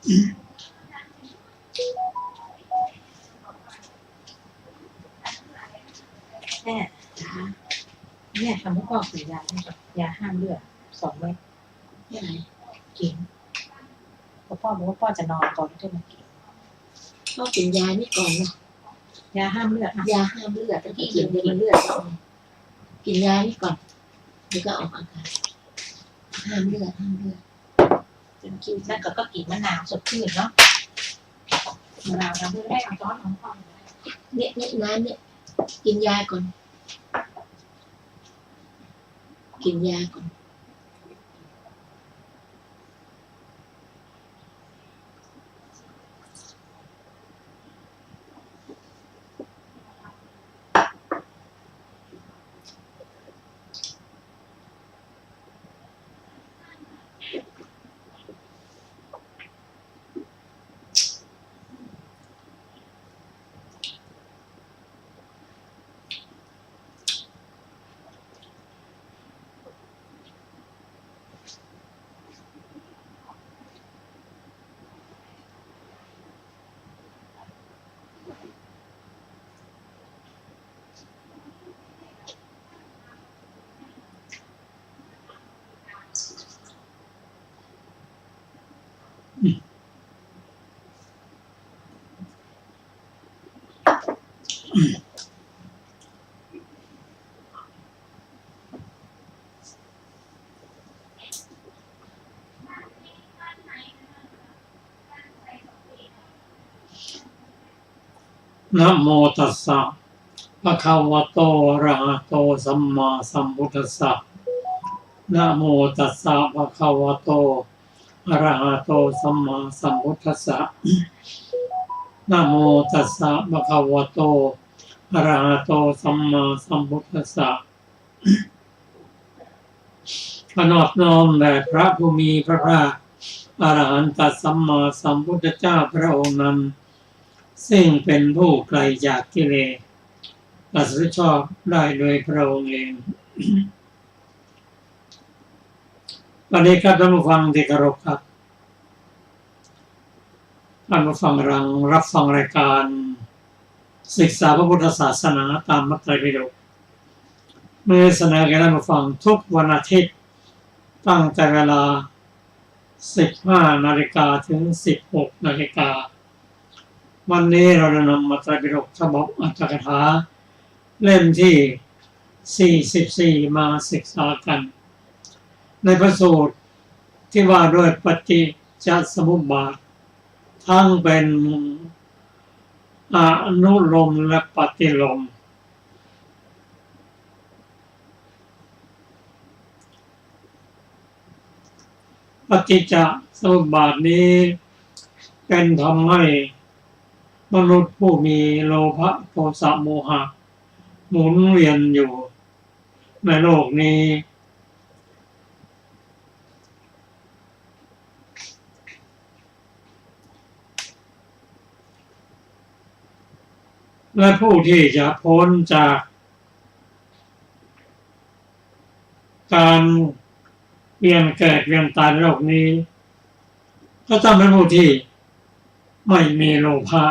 แม่เนี่ยทำให้พ่อกินยาให้ยาห้ามเลือด2 เม็ดที่ไหนกินเพราะพ่อบอกว่าพ่อจะนอนก่อนที่จะมากิน พ่อกินยานี่ก่อนนะ ยาห้ามเลือด ยาห้ามเลือดแต่ที่กินมันเลือดกินยานี่ก่อนเดี๋ยวก็ออกอาการห้ามเลือดจนคิว แล้วก็กินมะนาวสดชื่นเนาะมะนาวทำให้ได้ช้อนของพ่อ เนี่ยน้ำเนี่ยกินยาก่อนกินยาก่อนนะโมตัสสะภะคะวะโตอะระหะโตสัมมาสัมพุทธัสสะนะโมตัสสะภะคะวะโตอะระหะโตสัมมาสัมพุทธัสสะนะโมตัสสะภะคะวะโตอะระหะโตสัมมาสัมพุทธัสสะขอนอบน้อมแด่พระผู้มีพระภาคอรหันตสัมมาสัมพุทธเจ้าพระองค์นั้นซึ่งเป็นผู้ไกลจากกิเลสตรัสรู้ชอบได้โดยพระองค์เองวันนี้ครับท่านผู้ฟังที่เคารพครับท่านผู้ฟังรับฟังรายการศึกษาพระพุทธศาสนาตามมัตไตรปิฎกเมื่อเสนอแก่ท่านผู้ฟังทุกวันอาทิตย์ตั้งแต่เวลา 15 นาฬิกาถึง 16 นาฬิกาวันนี้เราจะนำมัตไตรปิฎกฉบับอัตถกถาเล่มที่ 44 มาศึกษากันในพระสูตรที่ว่าด้วยปฏิจจสมุปบาททั้งเป็นอนุโลมและปฏิโลมปฏิจจสมุปบาทนี้เป็นทำให้มนุษย์ผู้มีโลภะโทสะโมหะหมุนเวียนอยู่ในโลกนี้และผู้ที่จะพ้นจากการเวียนเกิดเวียนตายในโลกนี้ก็ต้องเป็นผู้ที่ไม่มีโลภะ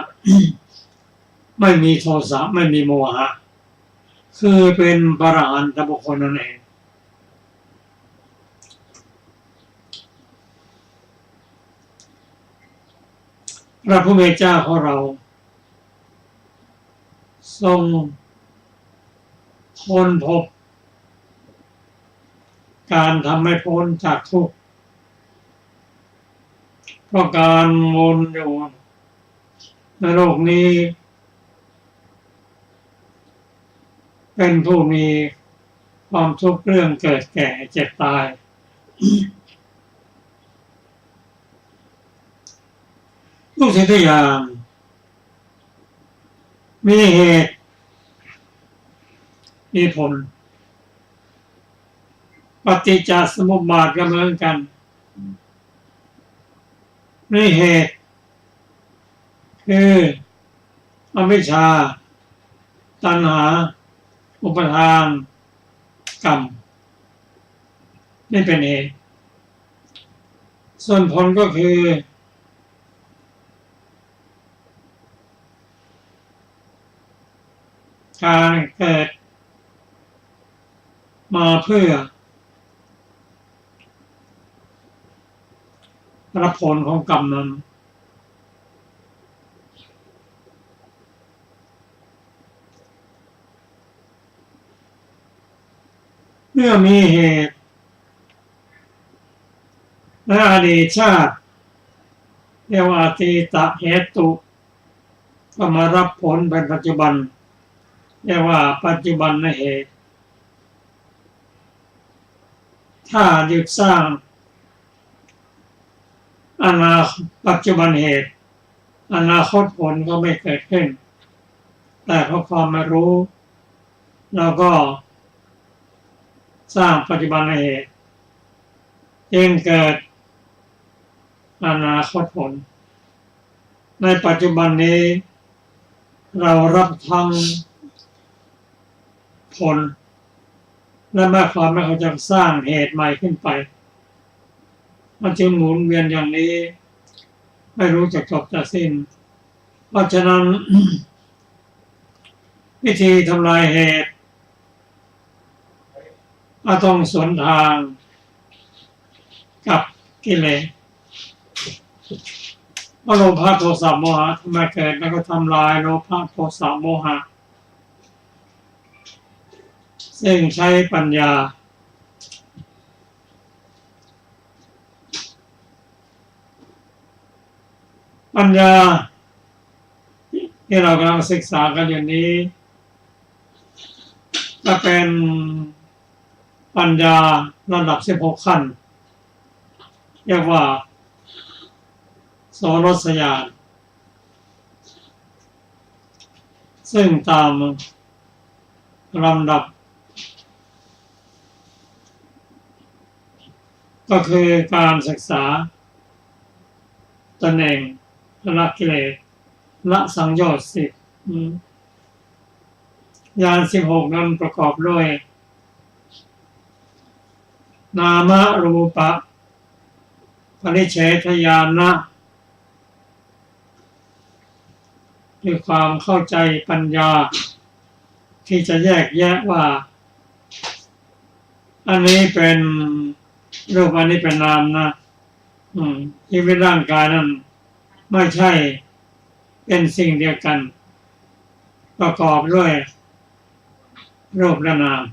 ไม่มีโทสะไม่มีโมหะคือเป็นพระอรหันตบุคคลนั่นเองพระผู้เป็นเจ้าของเราทรงค้นพบการทำให้พ้นจากทุกข์เพราะการวนอยู่ในโลกนี้เป็นผู้มีความทุกข์เรื่องเกิดแก่เจ็บตายทุกสิ่งทุกอย่างมีเหตุมีผลปฏิจจสมุปบาทก็เหมือนกันมีเหตุคืออวิชชาตัณหาอุปทานกรรมนี่เป็นเหตุส่วนผลก็คือ การเกิดมาเพื่อรับผลของกรรมนั้นเมื่อมีเหตุในอดีตชาติเรียกว่าอตีตเหตุก็มารับผลเป็นปัจจุบันเรียกว่าปัจจุบันเหตุถ้าหยุดสร้างปัจจุบันเหตุอนาคตผลก็ไม่เกิดขึ้นแต่เพราะความไม่รู้เราก็สร้างปัจจุบันเหตุจึงเกิดอนาคตผลในปัจจุบันนี้เรารับทั้งผลและแม้ความไม่เขาจะสร้างเหตุใหม่ขึ้นไปมันจึงหมุนเวียนอย่างนี้ไม่รู้จะจบจะสิ้นเพราะฉะนั้น วิธีทำลายเหตุต้องสวนทางกับกิเลสโลภะโทสะโมหะทำไมเกิดแล้วก็ทำลายโลภะโทสะโมหะซึ่งใช้ปัญญาที่เรากำลังศึกษากันอยู่นี้จะเป็นปัญญาระดับ16ขั้นเรียกว่าโสรสญาณซึ่งตามลำดับก็คือการศึกษาตนเองละกิเลสละสังโยชน์10ญาณ16นั้นประกอบด้วยนามรูปะปริเฉทญาณะคือความเข้าใจปัญญาที่จะแยกแยะว่าอันนี้เป็นรูปอันนี้เป็นนามนะชีวิตร่างกายนั้นไม่ใช่เป็นสิ่งเดียวกันประกอบด้วยรูปและนาม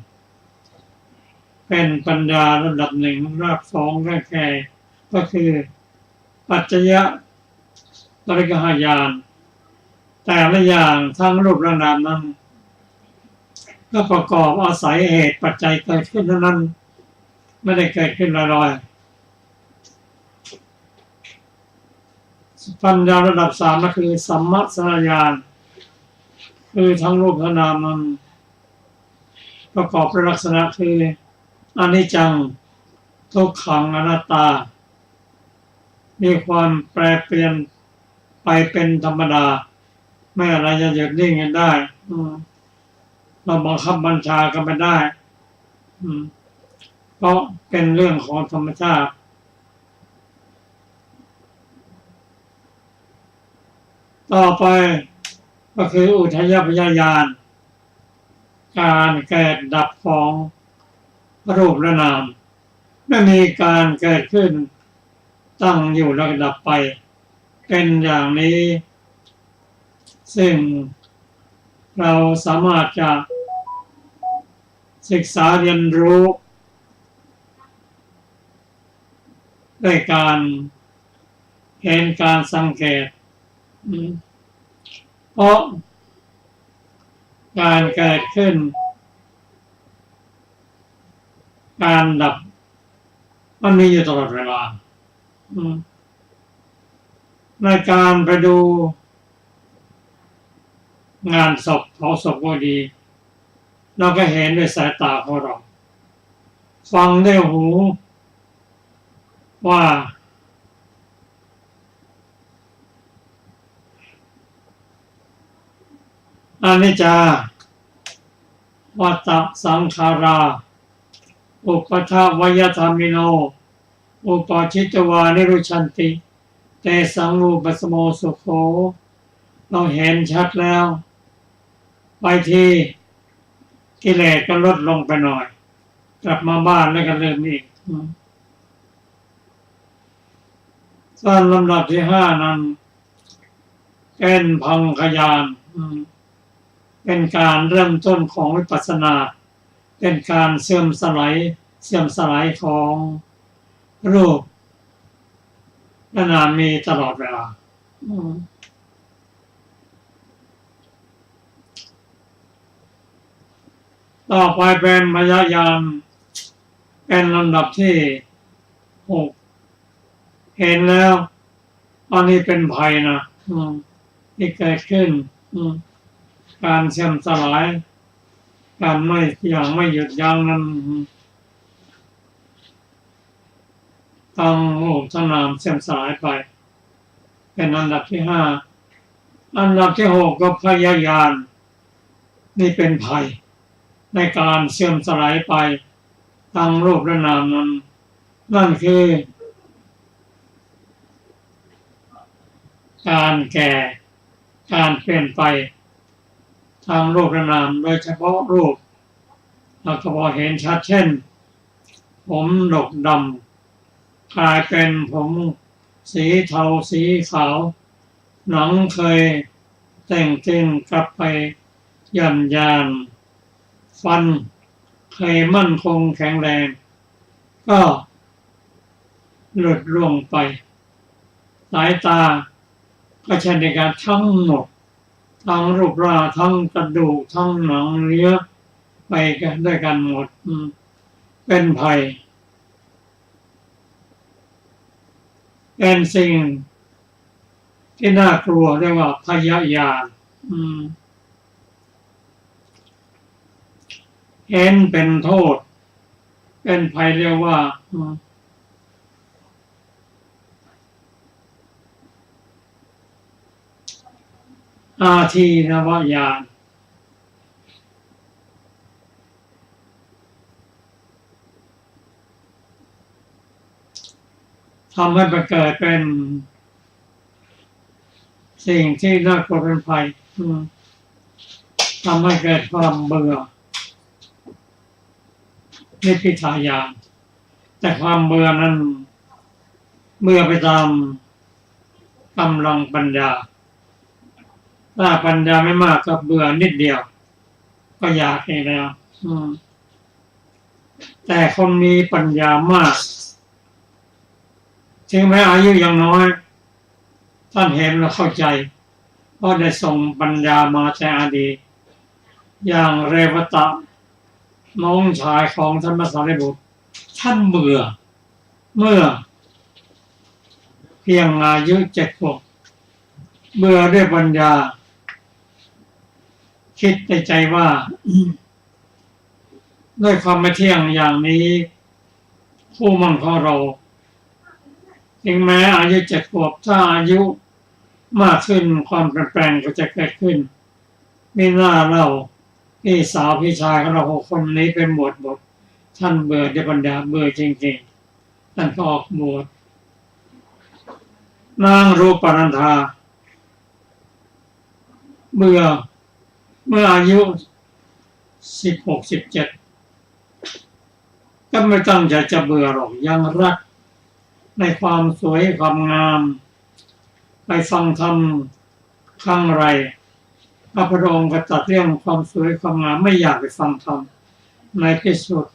เป็นปัญญาระดับหนึ่งระดับสองแค่ก็คือปัจจยปริกหญาณแต่ละอย่างทั้งรูปและนามนั้นก็ประกอบอาศัยเหตุปัจจัยเกิดขึ้นเท่านั้นไม่ได้เกิดขึ้นลอยๆปัญญาระดับ3ก็คือสัมมัสสนญาณคือทั้งรูปและนามนั้นประกอบด้วยลักษณะคืออนิจจังทุกขังอนัตตามีความแปรเปลี่ยนไปเป็นธรรมดาไม่อะไรจะหยุดนิ่งกันได้เราบังคับบัญชากันไม่ได้เพราะเป็นเรื่องของธรรมชาติต่อไปก็คืออุทยพยญาณการเกิดดับของรูปและนามไม่มีการเกิดขึ้นตั้งอยู่แล้วดับไปเป็นอย่างนี้ซึ่งเราสามารถจะศึกษาเรียนรู้ด้วยการเห็นการสังเกตเพราะการเกิดขึ้นการดับมันมีอยู่ตลอดเวลาในการไปดูงานศพเผาศพก็ดีเราก็เห็นด้วยสายตาของเราฟังด้วยหูว่าอนิจจาวัฏฏสังขาราอุปทวยธรรมิโนอุปชิตวานิรุชันติเตสังรูปสโมสุโขเราเห็นชัดแล้ว ไปทีกิเลสก็ลดลงไปหน่อย กลับมาบ้านแล้วก็เริ่มอีกส่วนลำดับที่ห้านั้นเป็นพังคยานเป็นการเริ่มต้นของวิปัสสนา เป็นการเสื่อมสลายของรูปและนามมีตลอดเวลาต่อไปเป็นมยญาณเป็นลำดับที่หกเห็นแล้วอันนี้เป็นภัยนะที่เกิดขึ้นการเสื่อมสลายการไม่อย่างไม่หยุดยั้งนั้นตั้งรูปทั้งนามเสื่อมสลายไปเป็นอันดับที่ห้าอันดับที่หกก็พยญาณนี่เป็นภัยในการเสื่อมสลายไปทางรูปและนามนั้นนั่นคือการแก่การเปลี่ยนไปทางรูปและนามโดยเฉพาะรูปเราก็พอเห็นชัดเช่นผมดกดำกลายเป็นผมสีเทาสีขาวหนังเคยแต่งตึงกลับไปหย่อนยานฟันเคยมั่นคงแข็งแรงก็หลุดล่วงไปสายตาก็เช่นเดียวกันทั้งหมดทั้งรูปร่างทั้งกระดูกทั้งหนังเนื้อไปกันด้วยกันหมดเป็นภัยเป็นสิ่งที่น่ากลัวเรียกว่าพยญาณเห็นเป็นโทษเป็นภัยเรียกว่าอาทีนวญาณทำให้เกิดเป็นสิ่งที่น่ากลัวเป็นภัยทำให้เกิดความเบื่อนิพพิทายานแต่ความเบื่อนั้นเบื่อไปตามกำลังปัญญาถ้าปัญญาไม่มากก็เบื่อนิดเดียวก็อยากเองแล้วแต่คนมีปัญญามากถึงแม้อายุยังน้อยท่านเห็นและเข้าใจเพราะได้ส่งปัญญามาแต่อดีตอย่างเรวตะน้องชายของท่านพระสารีบุตรท่านเบื่อเมื่อเพียงอายุ7 ขวบเบื่อด้วยปัญญาคิดในใจว่าด้วยความไม่เที่ยงอย่างนี้ผู้มั่นของเราถึงแม้อายุ7 ขวบถ้าอายุมากขึ้นความเปลี่ยนแปลงก็จะเกิดขึ้นไม่น่าเล่าพี่สาวพี่ชายของเรา6 คนนี้เป็นบวชท่านเบื่อด้วยปัญญาเบื่อจริงๆท่านก็ออกบวชนางรูปนันธาเบื่อเมื่ออายุ16 17ก็ไม่ตั้งใจจะเบื่อหรอกยังรักในความสวยความงามไปฟังธรรมครั้งไรพระพุทธองค์ก็ตรัสเรื่องความสวยความงามไม่อยากไปฟังธรรมในที่สุด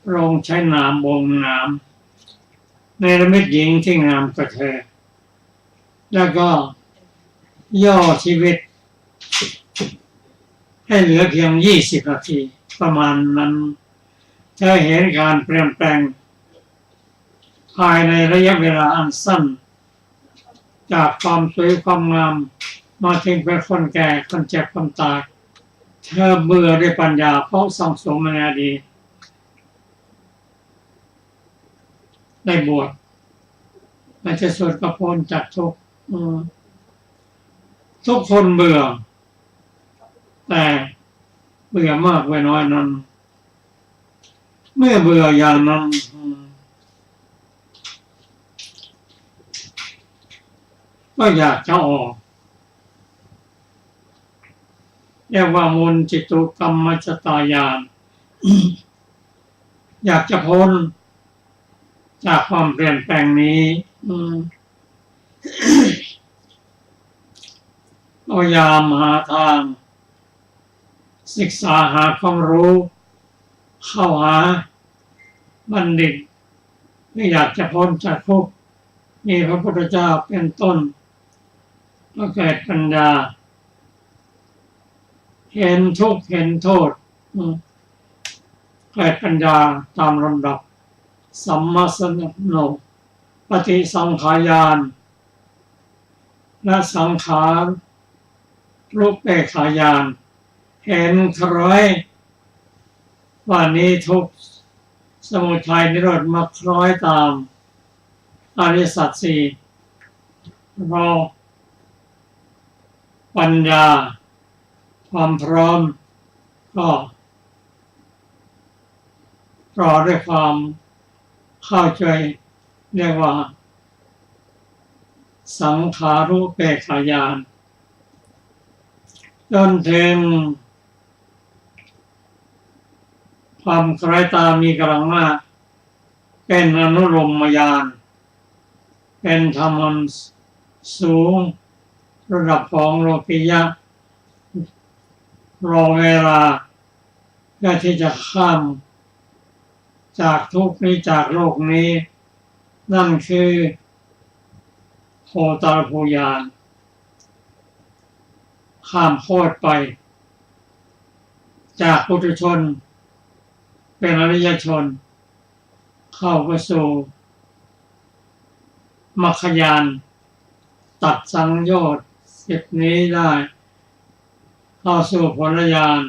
พระองค์ใช้นามบ่งนามในระมิตหญิงที่งามกระเทยแล้วก็ย่อชีวิตให้เหลือเพียง20 นาทีประมาณนั้นเธอเห็นการเปลี่ยนแปลงภายในระยะเวลาอันสั้นจากความสวยความงามมาถึงเป็นคนแก่คนเจ็บคนตายเธอเบื่อด้วยปัญญาเพราะสังสมมาในอดีตได้บวชและจะสุดก็พ้นจากทุกข์ทุกคนเบื่อแต่เบื่อมากเบื่อน้อยนั้นเมื่อเบื่ออย่างนั้นก็อยากจะออก เรียกว่ามุนจิตุกรรมชตายาน อยากจะพ้นจากความเปลี่ยนแปลงนี้พยายามหาทางศึกษาหาความรู้เข้าหาบัณฑิตที่อยากจะพ้นจากทุกข์มีพระพุทธเจ้าเป็นต้นก็เกิดปัญญาเห็นทุกข์เห็นโทษเกิดปัญญาตามลำดับสัมมาสัมโนปฏิสังขายานและสังขารรูปเปกขายานเห็นคล้อยว่านี้ทุกข์สมุทัยนิโรธมาคล้อยตามอริยสัจสี่รอปัญญาความพร้อมก็รอด้วยความเข้าใจเรียกว่าสังขารุเปกขายานจนถึงความคล้อยตามมีกำลังมากเป็นอนุโลมญาณเป็นธรรมสูงระดับของโลกิยะรอเวลาเพื่อที่จะข้ามจากทุกข์นี้จากโลกนี้นั่นคือโคตรภูญาณข้ามโคตรไปจากปุถุชนเป็นอริยชนเข้าไปสู่มรรคญาณตัดสังโยชน์10นี้ได้เข้าสู่ผลญาณ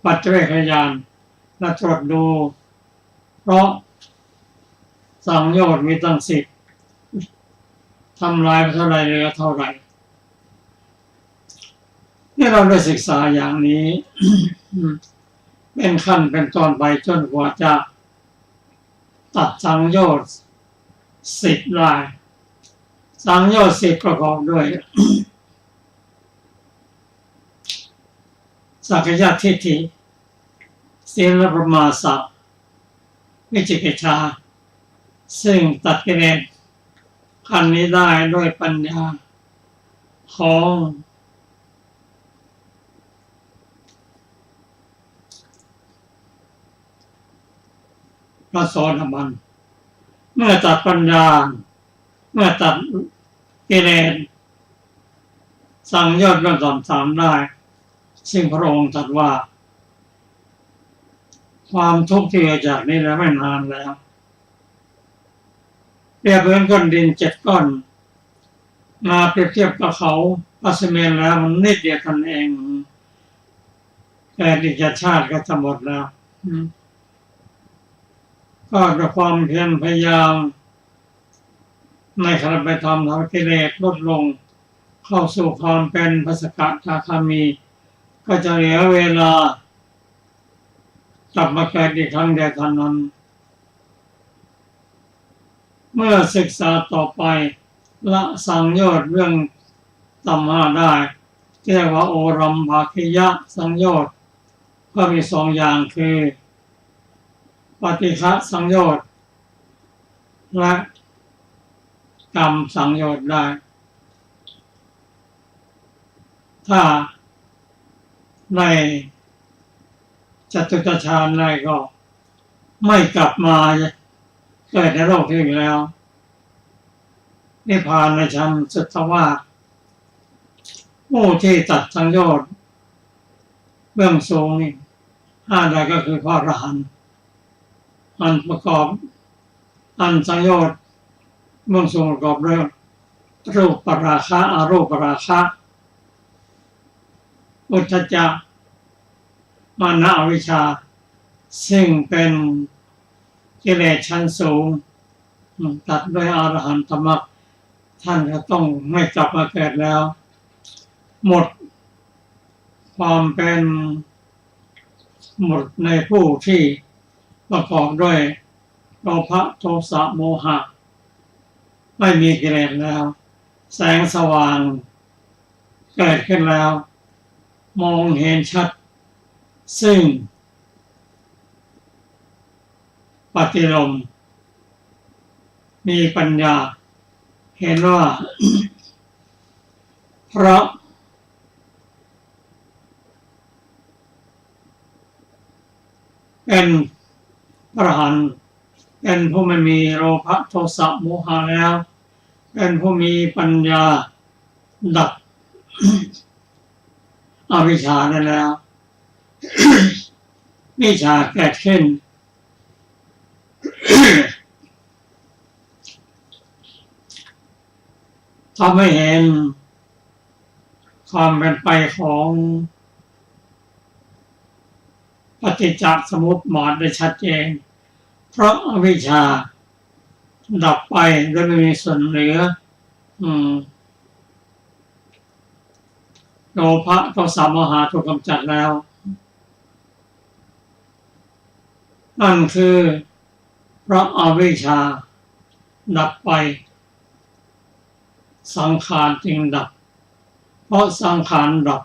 ปัจเจกญาณและตรวจดูเพราะสังโยชน์มีตั้ง10ทำลายไปเท่าไรเหลือเท่าไรนี่เราได้ศึกษาอย่างนี้ เป็นขั้นเป็นตอนไปจนกว่าจะตัดสังโยชน์10ได้สังโยชน์10ประกอบด้วย สักยะทิฏฐิศีลปมาสะวิจิกิจฉาซึ่งตัดกิเลสขั้นนี้ได้ด้วยปัญญาของพระโสดาบันเมื่อตัดปัญญาเมื่อตัดกิเลสสังโยชน์เรื่องต่ำๆได้ซึ่งพระองค์ตรัสว่าความทุกข์ที่เกิดจากนี้แล้วไม่นานแล้วเปรียบเหมือนก้อนดิน7 ก้อนมาเปรียบเทียบกับเขาปัสเมนแล้วมันนิดเดียวกันเองแต่ดิจชาติก็จะหมดแล้วก็ด้วยความเพียรพยายามในขณะไปทำกิเลสลดลงเข้าสู่ความเป็นพระสกทาคามีก็จะเหลือเวลากลับมาเกิดอีกครั้งเดียวเท่านั้นเมื่อศึกษาต่อไปละสังโยชน์เรื่องตัมมาได้เรียกว่าโอรัมภาคิยะสังโยชน์ก็มี2 อย่างคือปฏิฆะสังโยชน์และกรรมสังโยชน์ได้ถ้าในจตุตฌานได้ก็ไม่กลับมาเกิดในโลกที่อีกแล้วนิพพานในชั้นสุทธวาสผู้ที่ตัดสังโยชน์เบื้องสูงนี่5ได้ก็คือพระอรหันต์อันประกอบอันสังโยชน์เบื้องสูงประกอบด้วยรูปปราคะอรูปปราคะอุทธัจจะมานะอวิชชาซึ่งเป็นกิเลสชั้นสูงตัดด้วยอรหันตมรรคท่านก็ต้องไม่กลับมาเกิดแล้วหมดความเป็นหมดในผู้ที่ประกอบด้วยโลภะโทสะโมหะไม่มีกิเลสแล้วแสงสว่าง เกิดขึ้นแล้วมองเห็นชัดซึ่งปฏิโลมมีปัญญาเห็นว่า เพราะเป็นพระอรหันต์เป็นผู้ไม่มีโลภะโทสะโมหะแล้วเป็นผู้มีปัญญาดับ อวิชชาได้แล้ว วิชาเกิดขึ้น ทำให้เห็นความเป็นไปของปฏิจจสมุปบาทได้ชัดเจนเพราะอวิชชาดับไปโดยไม่มีส่วนเหลือโลภะโทสะโมหะถูกกำจัดแล้วนั่นคือเพราะอวิชชาดับไปสังขารจึงดับเพราะสังขารดับ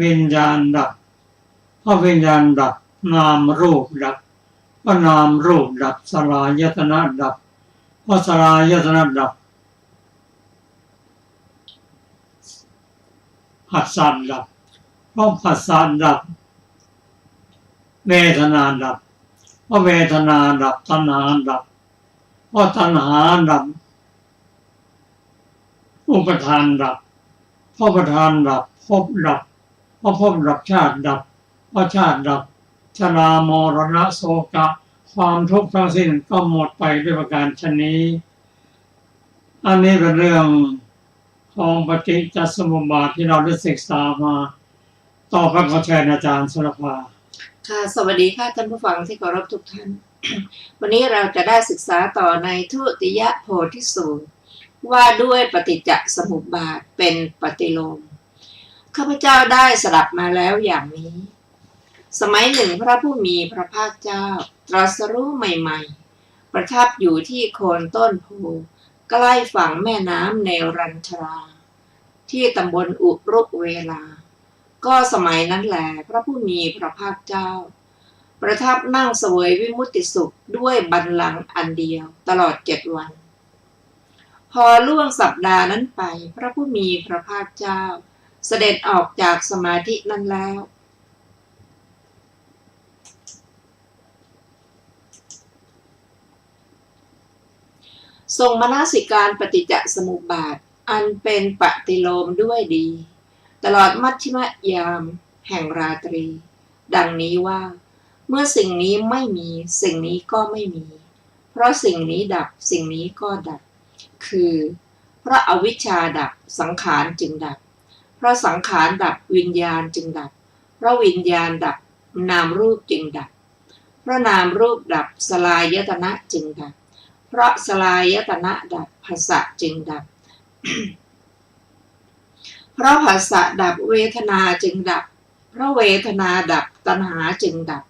วิญญาณดับเพราะวิญญาณดับนามรูปดับเพราะนามรูปดับสลายตนะดับเพราะสลายตนะดับผัสสะดับเพราะผัสสะดับเวทนาดับเพราะเวทนาดับตัณหาดับเพราะตัณหาดับอุปทานดับเพราะอุปทานดับภพดับเพราะภพดับชาติดับเพราะชาติดับชรามรณะโศกะความทุกข์ทั้งสิ้นก็หมดไปด้วยประการชนนี้อันนี้เป็นเรื่องของปฏิจจสมุปบาทที่เราได้ศึกษามาต่อไปขอเชิญอาจารย์สุรภาค่ะสวัสดีค่ะท่านผู้ฟังที่เคารพทุกท่าน วันนี้เราจะได้ศึกษาต่อในทุติยโพธิสูตรว่าด้วยปฏิจจสมุปบาทเป็นปฏิโลมข้าพเจ้าได้สดับมาแล้วอย่างนี้สมัยหนึ่งพระผู้มีพระภาคเจ้าตรัสรู้ใหม่ๆประทับอยู่ที่โคนต้นโพใกล้ฝั่งแม่น้ำเนรัญชราที่ตำบลอุรุเวลาก็สมัยนั้นแหละพระผู้มีพระภาคเจ้าประทับนั่งเสวยวิมุตติสุขด้วยบัลลังก์อันเดียวตลอด7 วันพอล่วงสัปดาห์นั้นไปพระผู้มีพระภาคเจ้าเสด็จออกจากสมาธินั้นแล้วทรงมนสิการปฏิจจสมุปบาทอันเป็นปฏิโลมด้วยดีตลอดมัชฌิมยามแห่งราตรีดังนี้ว่าเมื่อสิ่งนี้ไม่มีสิ่งนี้ก็ไม่มีเพราะสิ่งนี้ดับสิ่งนี้ก็ดับคือเพราะอวิชชาดับสังขารจึงดับเพราะสังขารดับวิญญาณจึงดับเพราะวิญญาณดับนามรูปจึงดับเพราะนามรูปดับสลายตนะจึงดับเพราะสลายตนะดับผัสสะจึงดับ เพราะผัสสะดับเวทนาจึงดับเพราะเวทนาดับตัณหาจึงดับ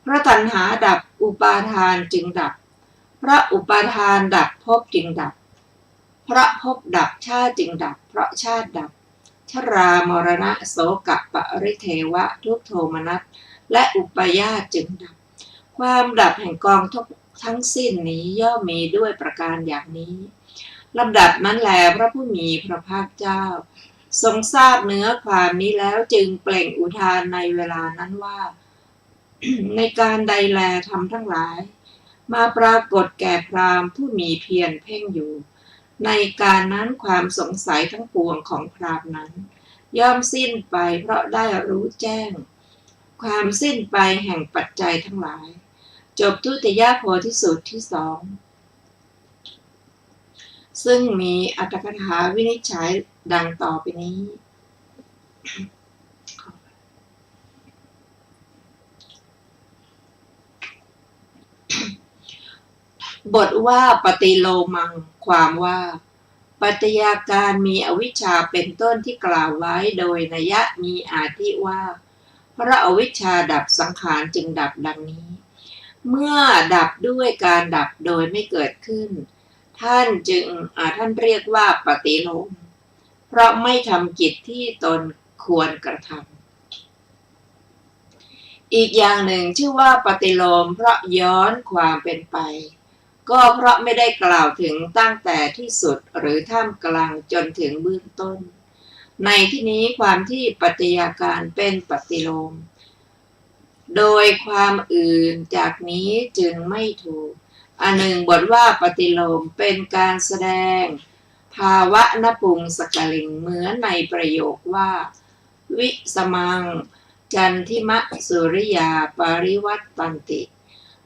เพราะตัณหาดับอุปาทานจึงดับเพราะอุปาทานดับภพจึงดับเพราะภพดับชาติจึงดับเพราะชาติดับชรามรณะโสกะปริเทวะทุกโทมนัสและอุปาญาสจึงดับความดับแห่งกองทุกทั้งสิ้นนี้ย่อมมีด้วยประการอย่างนี้ลำดับนั้นแลพระผู้มีพระภาคเจ้าทรงทราบเนื้อความนี้แล้วจึงเปล่งอุทานในเวลานั้นว่า ในการใดแลธรรมทั้งหลายมาปรากฏแก่พราหมณ์ผู้มีเพียรเพ่งอยู่ในการนั้นความสงสัยทั้งปวงของพราหมณ์นั้นย่อมสิ้นไปเพราะได้รู้แจ้งความสิ้นไปแห่งปัจจัยทั้งหลายจบทุติยโพธิสูตรที่2ซึ่งมีอรรถกถาวินิจฉัยดังต่อไปนี้บทว่าปฏิโลมังความว่าปัจจัยการมีอวิชชาเป็นต้นที่กล่าวไว้โดยนัยยะมีอาทิว่าเพราะอวิชชาดับสังขารจึงดับดังนี้เมื่อดับด้วยการดับโดยไม่เกิดขึ้นท่านเรียกว่าปฏิโลมเพ ราะไม่ทำกิจที่ตนควรกระทำอีกอย่างหนึ่งชื่อว่าปฏิโลมเพราะย้อนความเป็นไปก็เพราะไม่ได้กล่าวถึงตั้งแต่ที่สุดหรือท่ามกลางจนถึงเบื้องต้นในที่นี้ความที่ปัจจัยการเป็นปฏิโลมโดยความอื่นจากนี้จึงไม่ถูกอันหนึ่งบทว่าปฏิโลมเป็นการแสดงภาวะนปุงสกลิงเหมือนในประโยคว่าวิสมังจันทิมะสุริยาปริวัตตันติ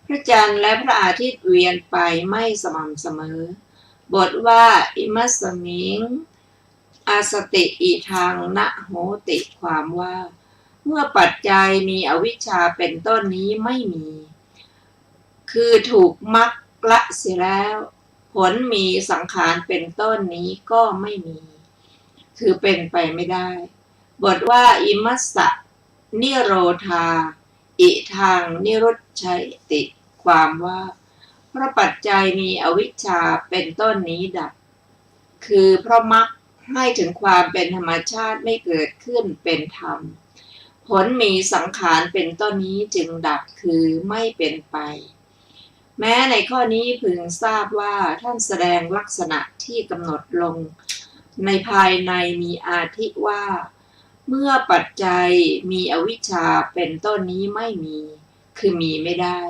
พระจันทร์และพระอาทิตย์เวียนไปไม่สม่ำเสมอบทว่าอิมัสมิงอาสติอิทังนะโหติความว่าเมื่อปัจจัยมีอวิชชาเป็นต้นนี้ไม่มีคือถูกมรรคละเสียแล้วผลมีสังขารเป็นต้นนี้ก็ไม่มีคือเป็นไปไม่ได้บทว่าอิมัสสะนิโรธาอิทังนิรุชชัยติความว่าเพราะปัจจัยมีอวิชชาเป็นต้นนี้ดับคือเพราะมรรคให้ถึงความเป็นธรรมชาติไม่เกิดขึ้นเป็นธรรมผลมีสังขารเป็นต้นนี้จึงดับคือไม่เป็นไปแม้ในข้อนี้พึงทราบว่าท่านแสดงลักษณะที่กำหนดลงในภายในมีอาทิว่าเมื่อปัจจัยมีอวิชชาเป็นต้นนี้ไม่มีคือมีไม่ได้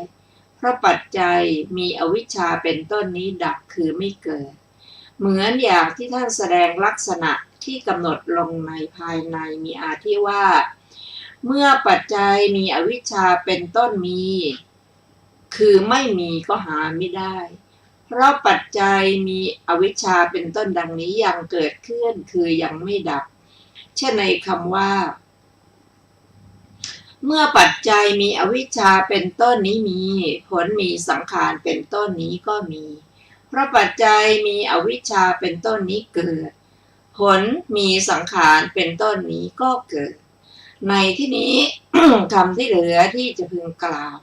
เพราะปัจจัยมีอวิชชาเป็นต้นนี้ดับคือไม่เกิดเหมือนอย่างที่ท่านแสดงลักษณะที่กำหนดลงในภายในมีอาทิว่าเมื่อปัจจัยมีอวิชชาเป็นต้นมีคือไม่มีก็หาไม่ได้เพราะปัจจัยมีอวิชชาเป็นต้นดังนี้ยังเกิดขึ้นคือยังไม่ดับเช่นในคำว่าเมื่อปัจจัยมีอวิชชาเป็นต้นนี้มีผลมีสังขารเป็นต้นนี้ก็มีเพราะปัจจัยมีอวิชชาเป็นต้นนี้เกิดผลมีสังขารเป็นต้นนี้ก็เกิดในที่นี้ คำที่เหลือที่จะพึงกล่าว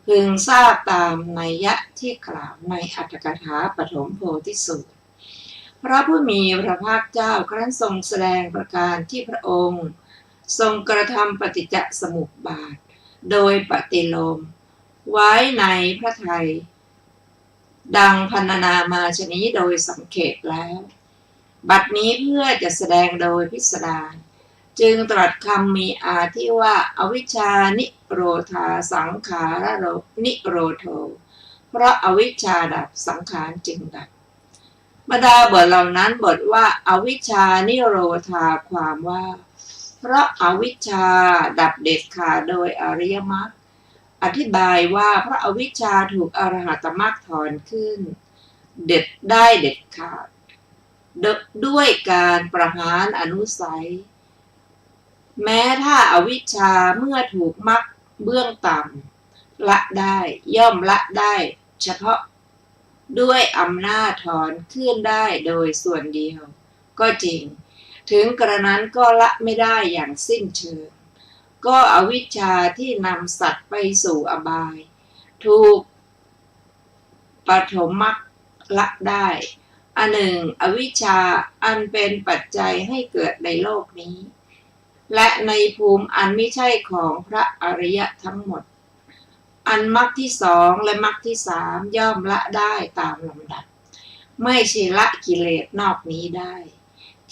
พึงทราบตามนัยยะที่กล่าวในอรรถกถาปฐมโพธิสูตรพระผู้มีพระภาคเจ้าครั้นทรงแสดงประการที่พระองค์ทรงกระทำปฏิจจสมุปบาทโดยปฏิโลมไว้ในพระทัยดังพรรณนามาชนี้โดยสังเขปแล้วบัดนี้เพื่อจะแสดงโดยพิสดารจึงตรัสคำมีอาทิว่าอวิชชานิโรธาสังขารนิโรโธเพราะอวิชชาดับสังขารจึงดับบรรดาบทเหล่านั้นบทว่าอวิชชานิโรธาความว่าเพราะอวิชชาดับเด็ดขาดโดยอริยมรรคอธิบายว่าเพราะอวิชชาถูกอรหัตมรรคถอนขึ้นเด็ดขาดด้วยการประหารอนุสัยแม้ถ้าอวิชชาเมื่อถูกมรรคเบื้องต่ำละได้ย่อมละได้เฉพาะด้วยอำนาจถอนขึ้นได้โดยส่วนเดียวก็จริงถึงกระนั้นก็ละไม่ได้อย่างสิ้นเชิงก็อวิชชาที่นำสัตว์ไปสู่อบายถูกปฐมมรรคละได้อันหนึ่งอวิชชาอันเป็นปัจจัยให้เกิดในโลกนี้และในภูมิอันไม่ใช่ของพระอริยะทั้งหมดอันมรรคที่สองและมรรคที่สามย่อมละได้ตามลำดับไม่ใช่ละกิเลสนอกนี้ได้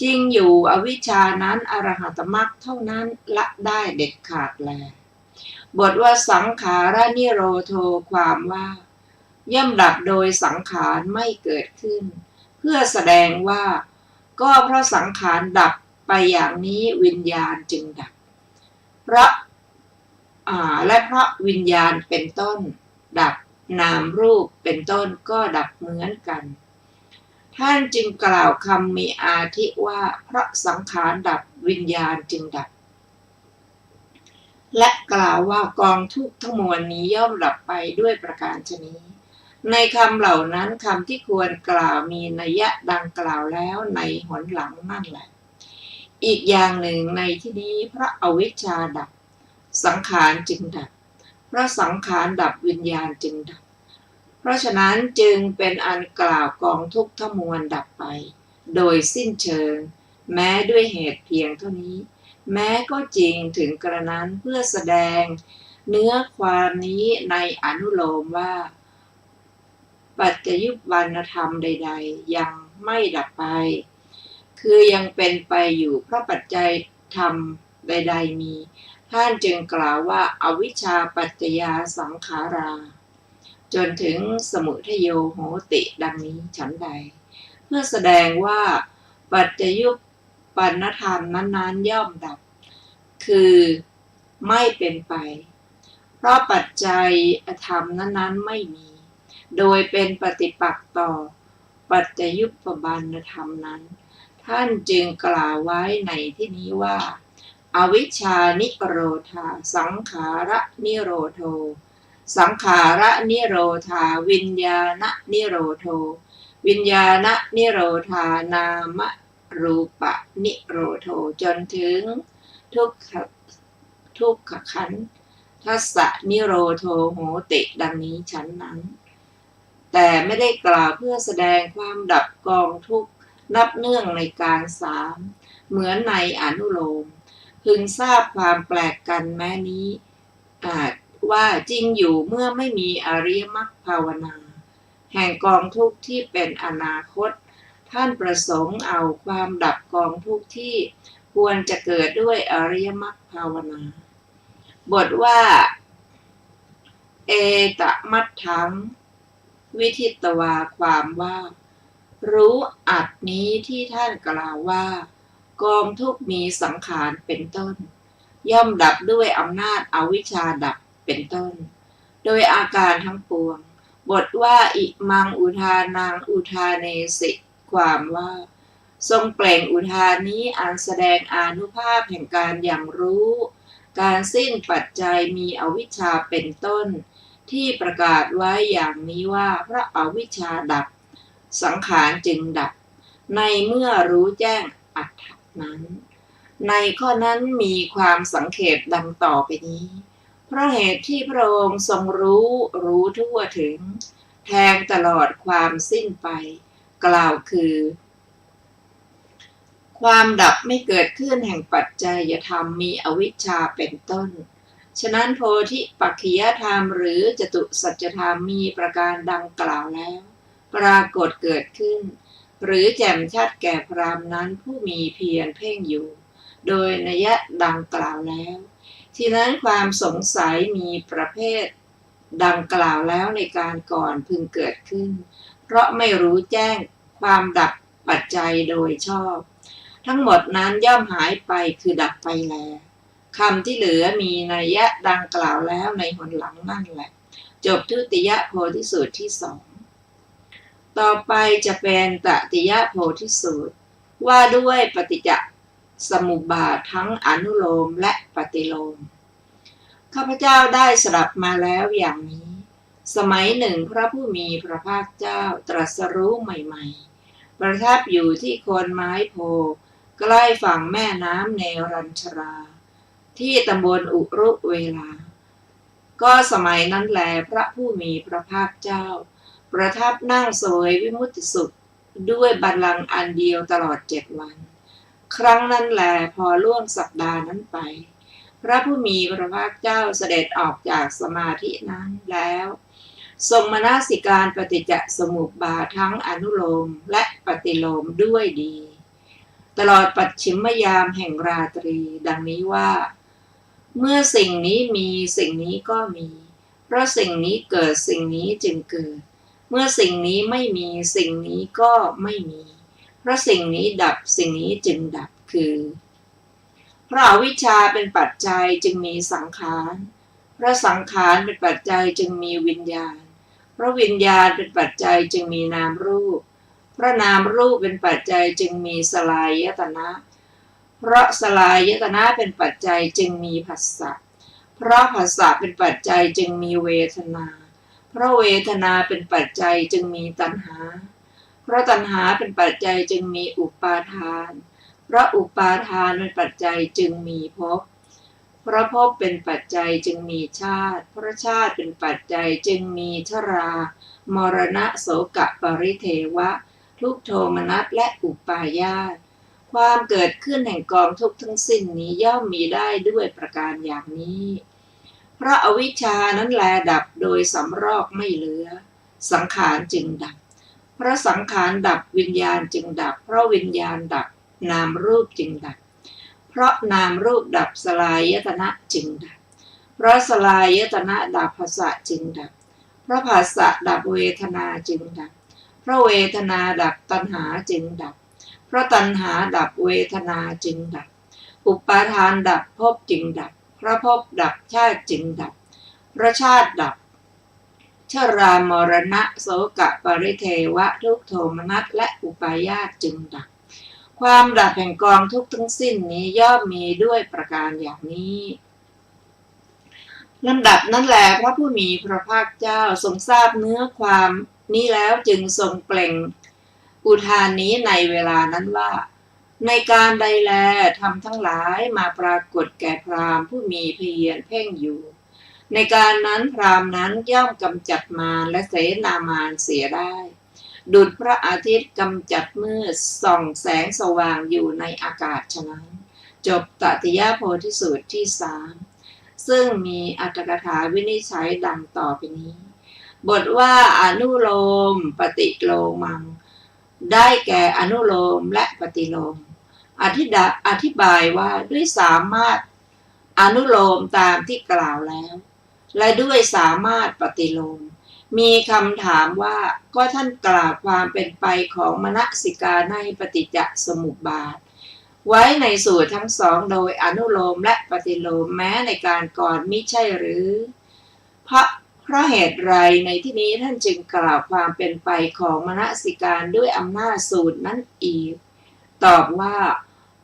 จริงอยู่อวิชชานั้นอรหัตมรรคเท่านั้นละได้เด็ดขาดแลบทว่าสังขารนิโรโธความว่าย่อมดับโดยสังขารไม่เกิดขึ้นเพื่อแสดงว่าก็เพราะสังขารดับไปอย่างนี้วิญญาณจึงดับเพราะวิญญาณเป็นต้นดับนามรูปเป็นต้นก็ดับเหมือนกันท่านจึงกล่าวคำมีอาทิว่าเพราะสังขารดับวิญญาณจึงดับและกล่าวว่ากองทุกข์ทั้งมวลนี้ย่อมดับไปด้วยประการฉนี้ในคำเหล่านั้นคำที่ควรกล่าวมีนัยยะดังกล่าวแล้วในหนหลังนั่นแหละอีกอย่างหนึ่งในที่นี้เพราะอวิชชาดับสังขารจึงดับเพราะสังขารดับวิญญาณจึงดับเพราะฉะนั้นจึงเป็นอันกล่าวกองทุกข์ทั้งมวลดับไปโดยสิ้นเชิง แม้ด้วยเหตุเพียงเท่านี้แม้ก็จริงถึงกระนั้นเพื่อแสดงเนื้อความนี้ในอนุโลมว่าปัจจยุปปนธรรมใดๆยังไม่ดับไปคือยังเป็นไปอยู่เพราะปัจจัยธรรมใดๆมีท่านจึงกล่าวว่าอวิชชาปัจจยาสังขาราจนถึงสมุทโยโหติดังนี้ฉันใดเพื่อแสดงว่าปัจจยุปปนธรรมนั้นๆย่อมดับคือไม่เป็นไปเพราะปัจจัยธรรมนั้นๆไม่มีโดยเป็นปฏิปักษ์ต่อปัจจยุปปนธรรมนั้นท่านจึงกล่าวไว้ในที่นี้ว่าอวิชชานิโรธาสังขาระนิโรโธสังขาระนิโรธาวิญญาณนิโรโธวิญญาณนิโรธานามรูปะนิโรโธจนถึงทุกขขันธัสสะนิโรโธโหติดังนี้ฉันนั้นแต่ไม่ได้กล่าวเพื่อแสดงความดับกองทุกข์นับเนื่องในการสามเหมือนในอนุโลมพึงทราบความแปลกกันแม้นี้ว่าจริงอยู่เมื่อไม่มีอริยมรรคภาวนาแห่งกองทุกข์ที่เป็นอนาคตท่านประสงค์เอาความดับกองทุกข์ที่ควรจะเกิดด้วยอริยมรรคภาวนาบทว่าเอตมัตถังวิทิตวาความว่ารู้อัดนี้ที่ท่านกล่าวว่ากองทุกข์มีสังขารเป็นต้นย่อมดับด้วยอำนาจอวิชชาดับเป็นต้นโดยอาการทั้งปวงบทว่าอิมังอุทานังอุทาเนสิความว่าทรงเปล่งอุทานนี้อันแสดงอานุภาพแห่งการอย่างรู้การสิ้นปัจจัยมีอวิชชาเป็นต้นที่ประกาศไว้อย่างนี้ว่าเพราะอวิชชาดับสังขารจึงดับในเมื่อรู้แจ้งอัตถะนั้นในข้อนั้นมีความสังเขปดังต่อไปนี้เพราะเหตุที่พระองค์ทรงรู้ทั่วถึงแทงตลอดความสิ้นไปกล่าวคือความดับไม่เกิดขึ้นแห่งปัจจัยธรรมมีอวิชชาเป็นต้นฉะนั้นโพธิปักขิยธรรมหรือจตุสัจธรรมมีประการดังกล่าวแล้วปรากฏเกิดขึ้นหรือแจ่มชัดแก่พราหมณ์นั้นผู้มีเพียรเพ่งอยู่โดยนัยดังกล่าวแล้วที่นั้นความสงสัยมีประเภทดังกล่าวแล้วในการก่อนพึงเกิดขึ้นเพราะไม่รู้แจ้งความดับปัจจัยโดยชอบทั้งหมดนั้นย่อมหายไปคือดับไปแล้วคำที่เหลือมีนัยดังกล่าวแล้วในหนหลังนั่นแหละจบทุติยโพธิสูตรที่สองต่อไปจะเป็นตติยโพธิสูตรว่าด้วยปฏิจจสมุปบาททั้งอนุโลมและปฏิโลมข้าพเจ้าได้สดับมาแล้วอย่างนี้สมัยหนึ่งพระผู้มีพระภาคเจ้าตรัสรู้ใหม่ๆประทับอยู่ที่โคนไม้โพใกล้ฝั่งแม่น้ำเนรัญชราที่ตำบลอุรุเวลาก็สมัยนั้นแลพระผู้มีพระภาคเจ้าประทับนั่งเสวยวิมุตติสุขด้วยบัลลังก์อันเดียวตลอด7 วันครั้งนั้นแลพอล่วงสัปดาห์นั้นไปพระผู้มีพระภาคเจ้าเสด็จออกจากสมาธินั้นแล้วทรงมนสิการปฏิจจสมุปบาททั้งอนุโลมและปฏิโลมด้วยดีตลอดปัจฉิมยามแห่งราตรีดังนี้ว่าเมื่อสิ่งนี้มีสิ่งนี้ก็มีเพราะสิ่งนี้เกิดสิ่งนี้จึงเกิดเมื่อสิ่งนี้ไม่มีสิ่งนี้ก็ไม่มีเพราะสิ่งนี้ดับสิ่งนี้จึงดับคือเพราะอวิชชาเป็นปัจจัยจึงมีสังขารเพราะสังขารเป็นปัจจัยจึงมีวิญญาณเพราะวิญญาณเป็นปัจจัยจึงมีนามรูปเพราะนามรูปเป็นปัจจัยจึงมีสลายตนะเพราะสลายตนะเป็นปัจจัยจึงมีผัสสะเพราะผัสสะเป็นปัจจัยจึงมีเวทนาเพราะเวทนาเป็นปัจจัยจึงมีตัณหาเพราะตัณหาเป็นปัจจัยจึงมีอุปาทานเพราะอุปาทานเป็นปัจจัยจึงมีภพเพราะภพเป็นปัจจัยจึงมีชาติเพราะชาติเป็นปัจจัยจึงมีชรามรณะโสกะปริเทวะทุกโทมนัสและอุปาญาต ความเกิดขึ้นแห่งกองทุกข์ทั้งสิ้นนี้ย่อมมีได้ด้วยประการอย่างนี้เพราะอวิชชานั้นแลดับโดยสำรอกไม่เหลือสังขารจึงดับเพราะสังขารดับวิญญาณจึงดับเพราะวิญญาณดับนามรูปจึงดับเพราะนามรูปดับสลายตนะจึงดับเพราะสลายตนะดับภาษะจึงดับเพราะภาษะดับเวทนาจึงดับเพราะเวทนาดับตัณหาจึงดับเพราะตัณหาดับเวทนาจึงดับอุปาทานดับภพจึงดับเพราะภพดับชาติจึงดับเพราะชาติดับชรามรณะโสกะปริเทวะทุกโทมนัสและอุปาญาตจึงดับความดับแห่งกองทุกข์ทั้งสิ้นนี้ย่อมมีด้วยประการอย่างนี้ลำดับนั้นแลพระผู้มีพระภาคเจ้าทรงทราบเนื้อความนี้แล้วจึงทรงเปล่งอุทานนี้ในเวลานั้นว่าในการใดแลธรรมทั้งหลายมาปรากฏแก่พราหมณ์ผู้มีเพียรเพ่งอยู่ในการนั้นพราหมณ์นั้นย่อมกำจัดมารและเสนามารเสียได้ดุจพระอาทิตย์กำจัดมืดส่องแสงสว่างอยู่ในอากาศฉะนั้นจบตติยโพธิสูตรที่3ซึ่งมีอรรถกถาวินิจฉัยดังต่อไปนี้บทว่าอนุโลมปฏิโลมังได้แก่อนุโลมและปฏิโลมอธิบายว่าด้วยสามารถอนุโลมตามที่กล่าวแล้วและด้วยสามารถปฏิโลมมีคำถามว่าก็ท่านกล่าวความเป็นไปของมนสิการในปฏิจจสมุปบาทไว้ในสูตรทั้งสองโดยอนุโลมและปฏิโลมแม้ในการก่อนมิใช่หรือเพราะเหตุไรในที่นี้ท่านจึงกล่าวความเป็นไปของมนสิการด้วยอำนาจสูตรนั้นอีกตอบว่า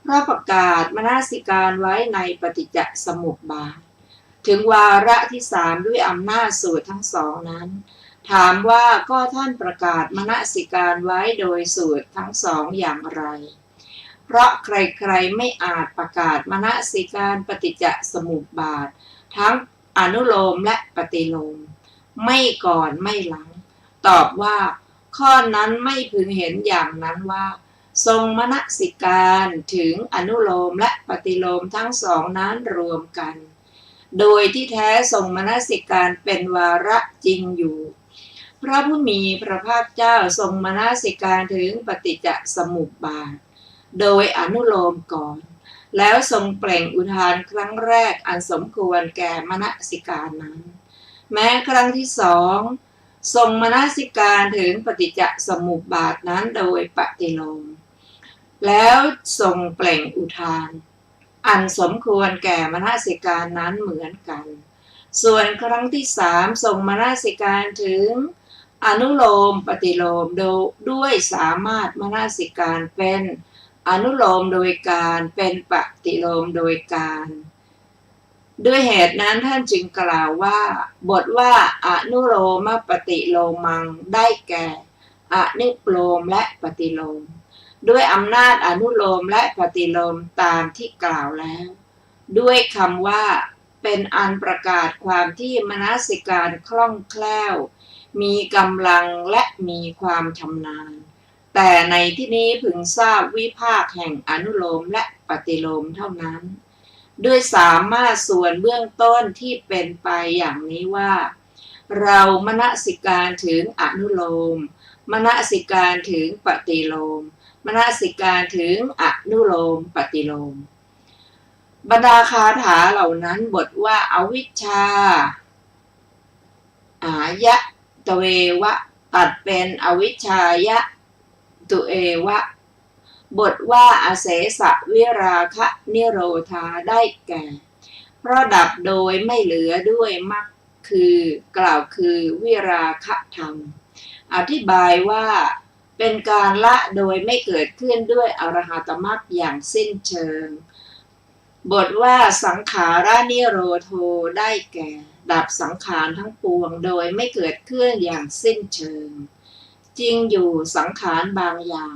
เพราะประกาศมนสิการไว้ในปฏิจจสมุปบาทถึงวาระที่3ด้วยอำนาจสูตรทั้งสองนั้นถามว่าก็ท่านประกาศมนสิการไว้โดยสูตรทั้งสองอย่างไรเพราะใครๆไม่อาจประกาศมนสิการปฏิจจสมุปบาททั้งอนุโลมและปฏิโลมไม่ก่อนไม่หลังตอบว่าข้อนั้นไม่พึงเห็นอย่างนั้นว่าทรงมนสิการถึงอนุโลมและปฏิโลมทั้งสองนั้นรวมกันโดยที่แท้ทรงมนสิการเป็นวาระจริงอยู่พระผู้มีพระภาคเจ้าทรงมนสิการถึงปฏิจจสมุปบาทโดยอนุโลมก่อนแล้วทรงเปล่งอุทานครั้งแรกอันสมควรแก่มนสิการนั้นแม้ครั้งที่สองทรงมนสิการถึงปฏิจจสมุปบาทนั้นโดยปฏิโลมแล้วทรงเปล่งอุทานอันสมควรแก่มนสิการนั้นเหมือนกันส่วนครั้งที่3ทรงมนสิการถึงอนุโลมปฏิโลมด้วยสามารถมนสิการเป็นอนุโลมโดยการเป็นปฏิโลมโดยการด้วยเหตุนั้นท่านจึงกล่าวว่าบทว่าอนุโลมปฏิโลมังได้แก่อนุโลมและปฏิโลมด้วยอำนาจอนุโลมและปฏิโลมตามที่กล่าวแล้วด้วยคำว่าเป็นอันประกาศความที่มนสิการคล่องแคล่วมีกำลังและมีความชำนาญแต่ในที่นี้พึงทราบวิภาคแห่งอนุโลมและปฏิโลมเท่านั้นด้วยสามารถส่วนเบื้องต้นที่เป็นไปอย่างนี้ว่าเรามนสิการถึงอนุโลมมนสิการถึงปฏิโลมมนสิการถึงอนุโลมปฏิโลมบรรดาคาถาเหล่านั้นบทว่าอวิชชาอายะตเววะตัดเป็นอวิชชายะตุเอวะบทว่าอเสสะวิราคะนิโรธาได้แก่เพราะดับโดยไม่เหลือด้วยมรรคคือกล่าวคือวิราคะธรรมอธิบายว่าเป็นการละโดยไม่เกิดขึ้นด้วยอรหัตมรรคอย่างสิ้นเชิงบทว่าสังขารานิโรโธได้แก่ดับสังขารทั้งปวงโดยไม่เกิดขึ้นอย่างสิ้นเชิงจริงอยู่สังขารบางอย่าง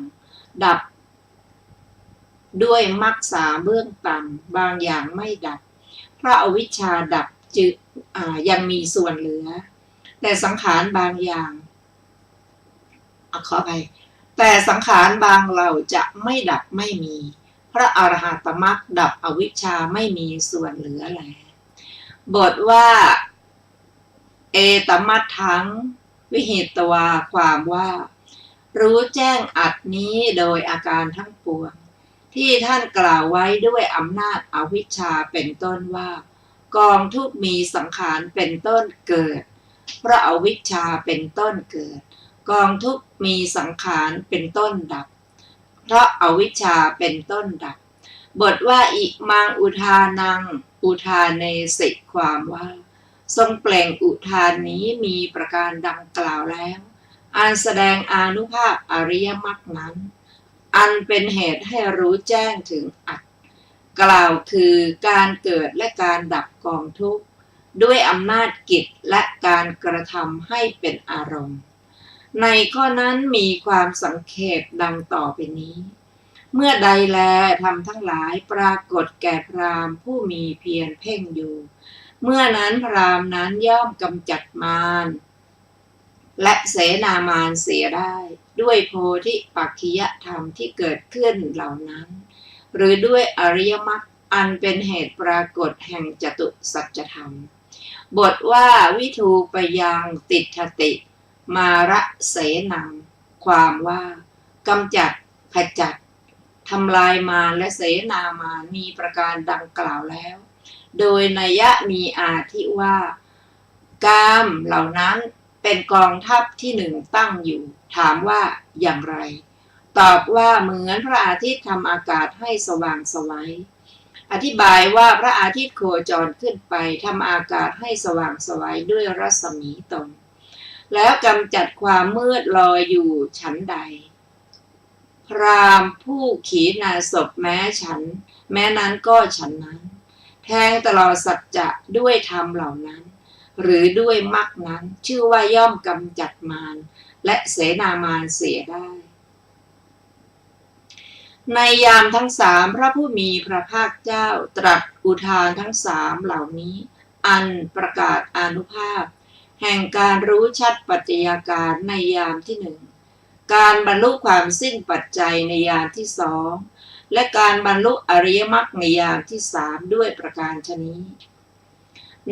ดับด้วยมรรคเบื้องต่ำบางอย่างไม่ดับเพราะอวิชชาดับจึงยังมีส่วนเหลือแต่สังขารบางอย่างขอไปแต่สังขารบางเหล่าจะไม่ดับไม่มี พระอรหัตมรรคดับอวิชชาไม่มีส่วนเหลือแลบทว่าเอตมัตถังวิหิตวาความว่ารู้แจ้งอัตนี้โดยอาการทั้งปวงที่ท่านกล่าวไว้ด้วยอำนาจอวิชชาเป็นต้นว่ากองทุกมีสังขารเป็นต้นเกิดเพราะอวิชชาเป็นต้นเกิดกองทุกมีสังขารเป็นต้นดับเพราะอวิชชาเป็นต้นดับบทว่าอิมังอุทานังอุทานเนสิความว่าทรงเปล่งอุทานนี้มีประการดังกล่าวแล้วอันแสดงอานุภาพอริยมรรคนั้นอันเป็นเหตุให้รู้แจ้งถึงอัตกล่าวคือการเกิดและการดับกองทุกข์ด้วยอำนาจกิจและการกระทำให้เป็นอารมณ์ในข้อนั้นมีความสังเขปดังต่อไปนี้เมื่อใดแลธรรมทั้งหลายปรากฏแก่พราหมณ์ผู้มีเพียรเพ่งอยู่เมื่อนั้นพราหมณ์นั้นย่อมกำจัดมารและเสนามารเสียได้ด้วยโพธิปักขิยธรรมที่เกิดขึ้นเหล่านั้นหรือด้วยอริยมรรคอันเป็นเหตุปรากฏแห่งจตุสัจธรรมบทว่าวิทูปยังติฏฐติมาระเสนังความว่ากำจัดขจัดทำลายมารและเสนามารมีประการดังกล่าวแล้วโดยนัยยะมีอาทิว่ากามเหล่านั้นเป็นกองทัพที่หนึ่งตั้งอยู่ถามว่าอย่างไรตอบว่าเหมือนพระอาทิตย์ทำอากาศให้สว่างไสวอธิบายว่าพระอาทิตย์โคจรขึ้นไปทำอากาศให้สว่างไสวด้วยรัศมีตนแล้วกำจัดความมืดลอยอยู่ฉันใดพราหมณ์ผู้ขีณาสพแม้ฉันแม้นั้นก็ฉันนั้นแทงตลอดสัจจะด้วยธรรมเหล่านั้นหรือด้วยมรรคนั้นชื่อว่าย่อมกำจัดมารและเสนามารเสียได้ในยามทั้งสามพระผู้มีพระภาคเจ้าตรัสอุทานทั้งสามเหล่านี้อันประกาศอานุภาพแห่งการรู้ชัดปัจจัยการในยามที่หนึ่งการบรรลุความสิ้นปัจจัยในยามที่สองและการบรรลุอริยมรรคในยามที่สามด้วยประการฉะนี้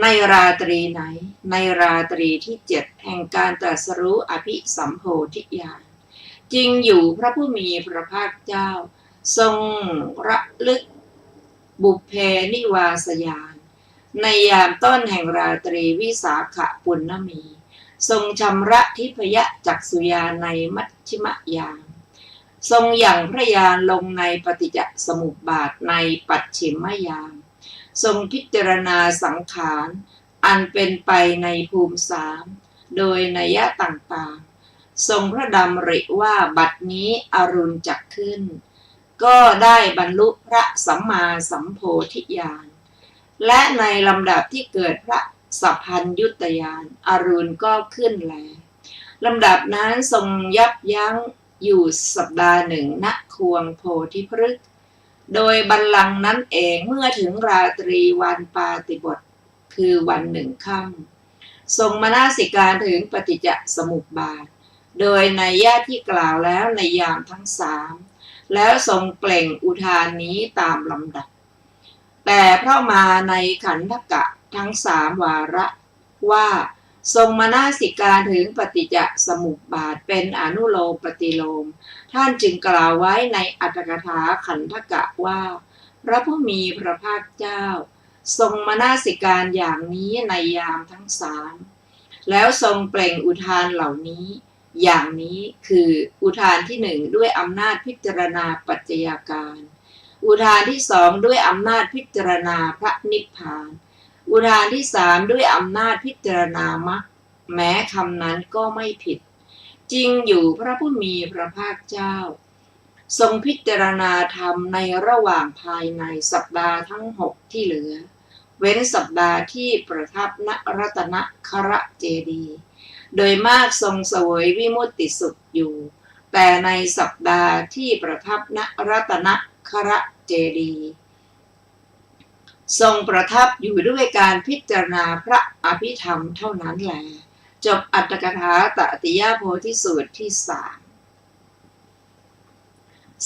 ในราตรีไหนในราตรีที่เจ็ดแห่งการตรัสรู้อภิสัมโพธิญาณจริงอยู่พระผู้มีพระภาคเจ้าทรงระลึกบุพเพนิวาสญาณในยามต้นแห่งราตรีวิสาขปุณณมีทรงชำระทิพยจักษุญาณในมัชฌิมญาณทรงหยั่งพระญาณลงในปฏิจจสมุปบาทในปัจฉิมญาณทรงพิจารณาสังขารอันเป็นไปในภูมิสามโดยนัยยะต่างๆทรงพระดำริว่าบัดนี้อรุณจักขึ้นก็ได้บรรลุพระสัมมาสัมโพธิญาณและในลำดับที่เกิดพระสัพพัญญุตญาณอรุณก็ขึ้นแลลำดับนั้นทรงยับยั้งอยู่สัปดาห์หนึ่งณควงโพธิพฤกษ์โดยบัลลังก์นั้นเองเมื่อถึงราตรีวันปาติบทคือวันหนึ่งค่ำทรงมนสิการถึงปฏิจจสมุปบาทโดยนัยยะที่กล่าวแล้วในยามทั้งสามแล้วทรงเปล่งอุทานนี้ตามลำดับแต่เพราะมาในขันธกะทั้งสามวาระว่าทรงมนสิการถึงปฏิจจสมุปบาทเป็นอนุโลมปฏิโลมท่านจึงกล่าวไว้ในอรรถกถาขันธกะว่าพระผู้มีพระภาคเจ้าทรงมนสิการอย่างนี้ในยามทั้งสามแล้วทรงเปล่งอุทานเหล่านี้อย่างนี้คืออุทานที่หนึ่งด้วยอำนาจพิจารณาปัจจัยการอุทานที่สองด้วยอำนาจพิจารณาพระนิพพานอุทานที่สามด้วยอำนาจพิจารณามรรคแม้คำนั้นก็ไม่ผิดจริงอยู่พระผู้มีพระภาคเจ้าทรงพิจารณาธรรมในระหว่างภายในสัปดาห์ทั้งหกที่เหลือเว้นสัปดาห์ที่ประทับณรัตนครเจดีย์โดยมากทรงเสวยวิมุตติสุขอยู่แต่ในสัปดาห์ที่ประทับณรัตนครเจดีย์ทรงประทับอยู่ด้วยการพิจารณาพระอภิธรรมเท่านั้นแลจบอรรถกถาตติยโพธิสูตรที่สาม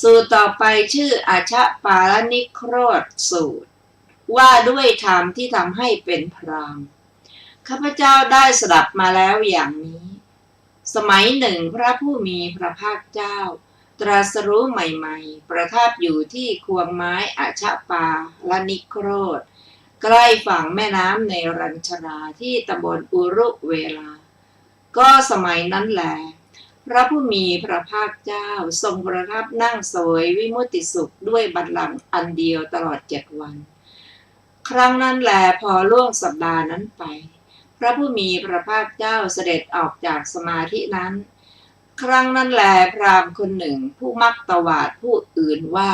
สูตรต่อไปชื่ออาชปาลนิโครธสูตรว่าด้วยธรรมที่ทำให้เป็นพราหมณ์ข้าพเจ้าได้สดับมาแล้วอย่างนี้ สมัยหนึ่งพระผู้มีพระภาคเจ้าตรัสรู้ใหม่ๆประทับอยู่ที่ควงไม้อาชปาลนิโครธใกล้ฝั่งแม่น้ำในรัญชราที่ตำบลอุรุเวลาก็สมัยนั้นแหละพระผู้มีพระภาคเจ้าทรงประทับนั่งเสวยวิมุตติสุขด้วยบัลลังก์อันเดียวตลอด7 วันครั้งนั้นแลพอล่วงสัปดาห์นั้นไปพระผู้มีพระภาคเจ้าเสด็จออกจากสมาธินั้นครั้งนั้นแลพราหมณ์คนหนึ่งผู้มักตวาดผู้อื่นว่า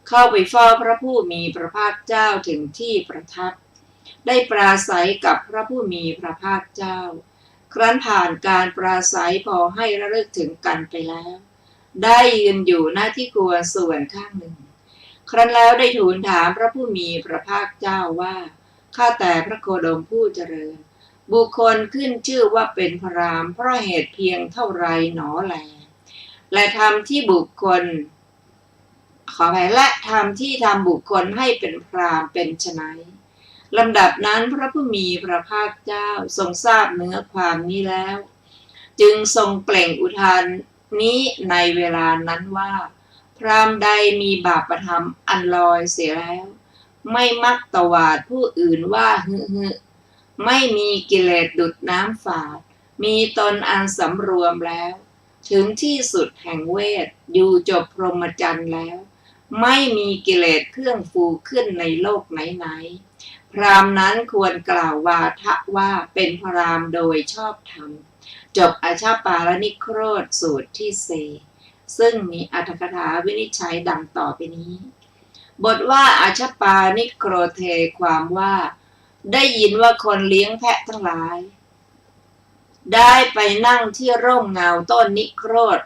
เข้าไปเฝ้าพระผู้มีพระภาคเจ้าถึงที่ประทับได้ปราศัยกับพระผู้มีพระภาคเจ้าครั้นผ่านการปราศัยพอให้ระลึกถึงกันไปแล้วได้ยืนอยู่หน้าที่ควรส่วนข้างหนึ่งครั้นแล้วได้ทูลถามพระผู้มีพระภาคเจ้าว่าข้าแต่พระโคดมผู้เจริญบุคคลขึ้นชื่อว่าเป็นพราหมณ์เพราะเหตุเพียงเท่าไรหนอแลและธรรมที่บุคคลขออภัยและธรรมที่ทำบุคคลให้เป็นพราหมณ์เป็นไฉนลำดับนั้นพระผู้มีพระภาคเจ้าทรงทราบเนื้อความนี้แล้วจึงทรงเปล่งอุทานนี้ในเวลานั้นว่าพราหมณ์ใดมีบาปธรรมอันลอยเสียแล้วไม่มักตวาดผู้อื่นว่าไม่มีกิเลสดุจน้ำฝาดมีตนอันสำรวมแล้วถึงที่สุดแห่งเวทอยู่จบพรหมจรรย์แล้วไม่มีกิเลสเครื่องฟูขึ้นในโลกไหนๆพราหมณ์นั้นควรกล่าววาทะว่าเป็นพราหมณ์โดยชอบธรรมจบอาชปาลนิโครธสูตรที่4ซึ่งมีอรรถกถาวินิจฉัยดังต่อไปนี้บทว่าอาชปานิโครเทความว่าได้ยินว่าคนเลี้ยงแพะทั้งหลายได้ไปนั่งที่ร่มเงาต้นนิโครธ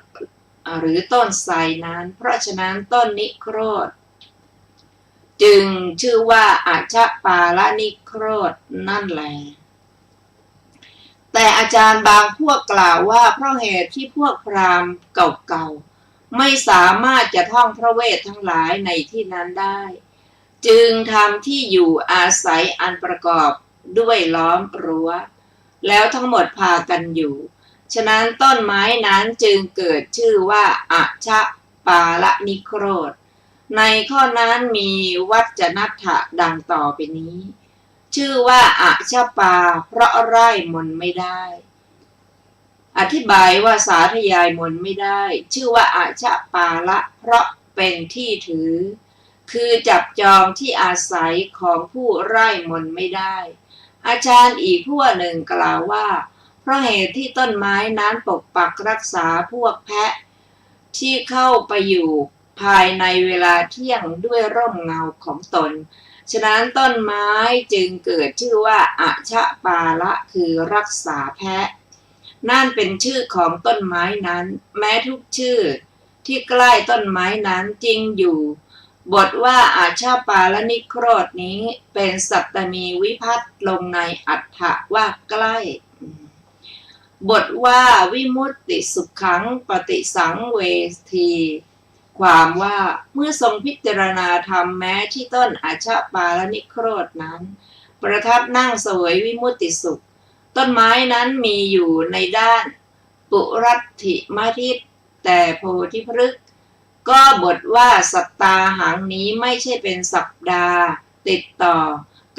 หรือต้นไทรนั้นเพราะฉะนั้นต้นนิโครธจึงชื่อว่าอาชปาลนิโครธนั่นแลแต่อาจารย์บางพวกกล่าวว่าเพราะเหตุที่พวกพราหมณ์เก่าๆไม่สามารถจะท่องพระเวททั้งหลายในที่นั้นได้จึงทำที่อยู่อาศัยอันประกอบด้วยล้อมรั้วแล้วทั้งหมดพากันอยู่ฉะนั้นต้นไม้นั้นจึงเกิดชื่อว่าอาชปาลนิโครธในข้อนั้นมีวจนัตถะดังต่อไปนี้ชื่อว่าอาชปาเพราะไร่มนไม่ได้อธิบายว่าสาธยายมนไม่ได้ชื่อว่าอาชปาละเพราะเป็นที่ถือคือจับจองที่อาศัยของผู้ไร่มนไม่ได้อาจารย์อีกพวกหนึ่งกล่าวว่าเพราะเหตุที่ต้นไม้นั้นปกปักรักษาพวกแพะที่เข้าไปอยู่ภายในเวลาเที่ยงด้วยร่มเงาของตนฉะนั้นต้นไม้จึงเกิดชื่อว่าอาชปาละคือรักษาแพะนั่นเป็นชื่อของต้นไม้นั้นแม้ทุกชื่อที่ใกล้ต้นไม้นั้นจริงอยู่บทว่าอาชปาลนิโครธนี้เป็นสัตตมีวิภัตติลงในอัฏฐะว่าใกล้บทว่าวิมุตติสุขังปฏิสังเวทีความว่าเมื่อทรงพิจารณาธรรมแม้ที่ต้นอาชปาลนิโครธนั้นประทับนั่งเสวยวิมุตติสุขต้นไม้นั้นมีอยู่ในด้านปุรัตถิมทิฏแต่โพธิพฤกษ์ก็บทว่าสัปตาหังนี้ไม่ใช่เป็นสัปดาห์ติดต่อ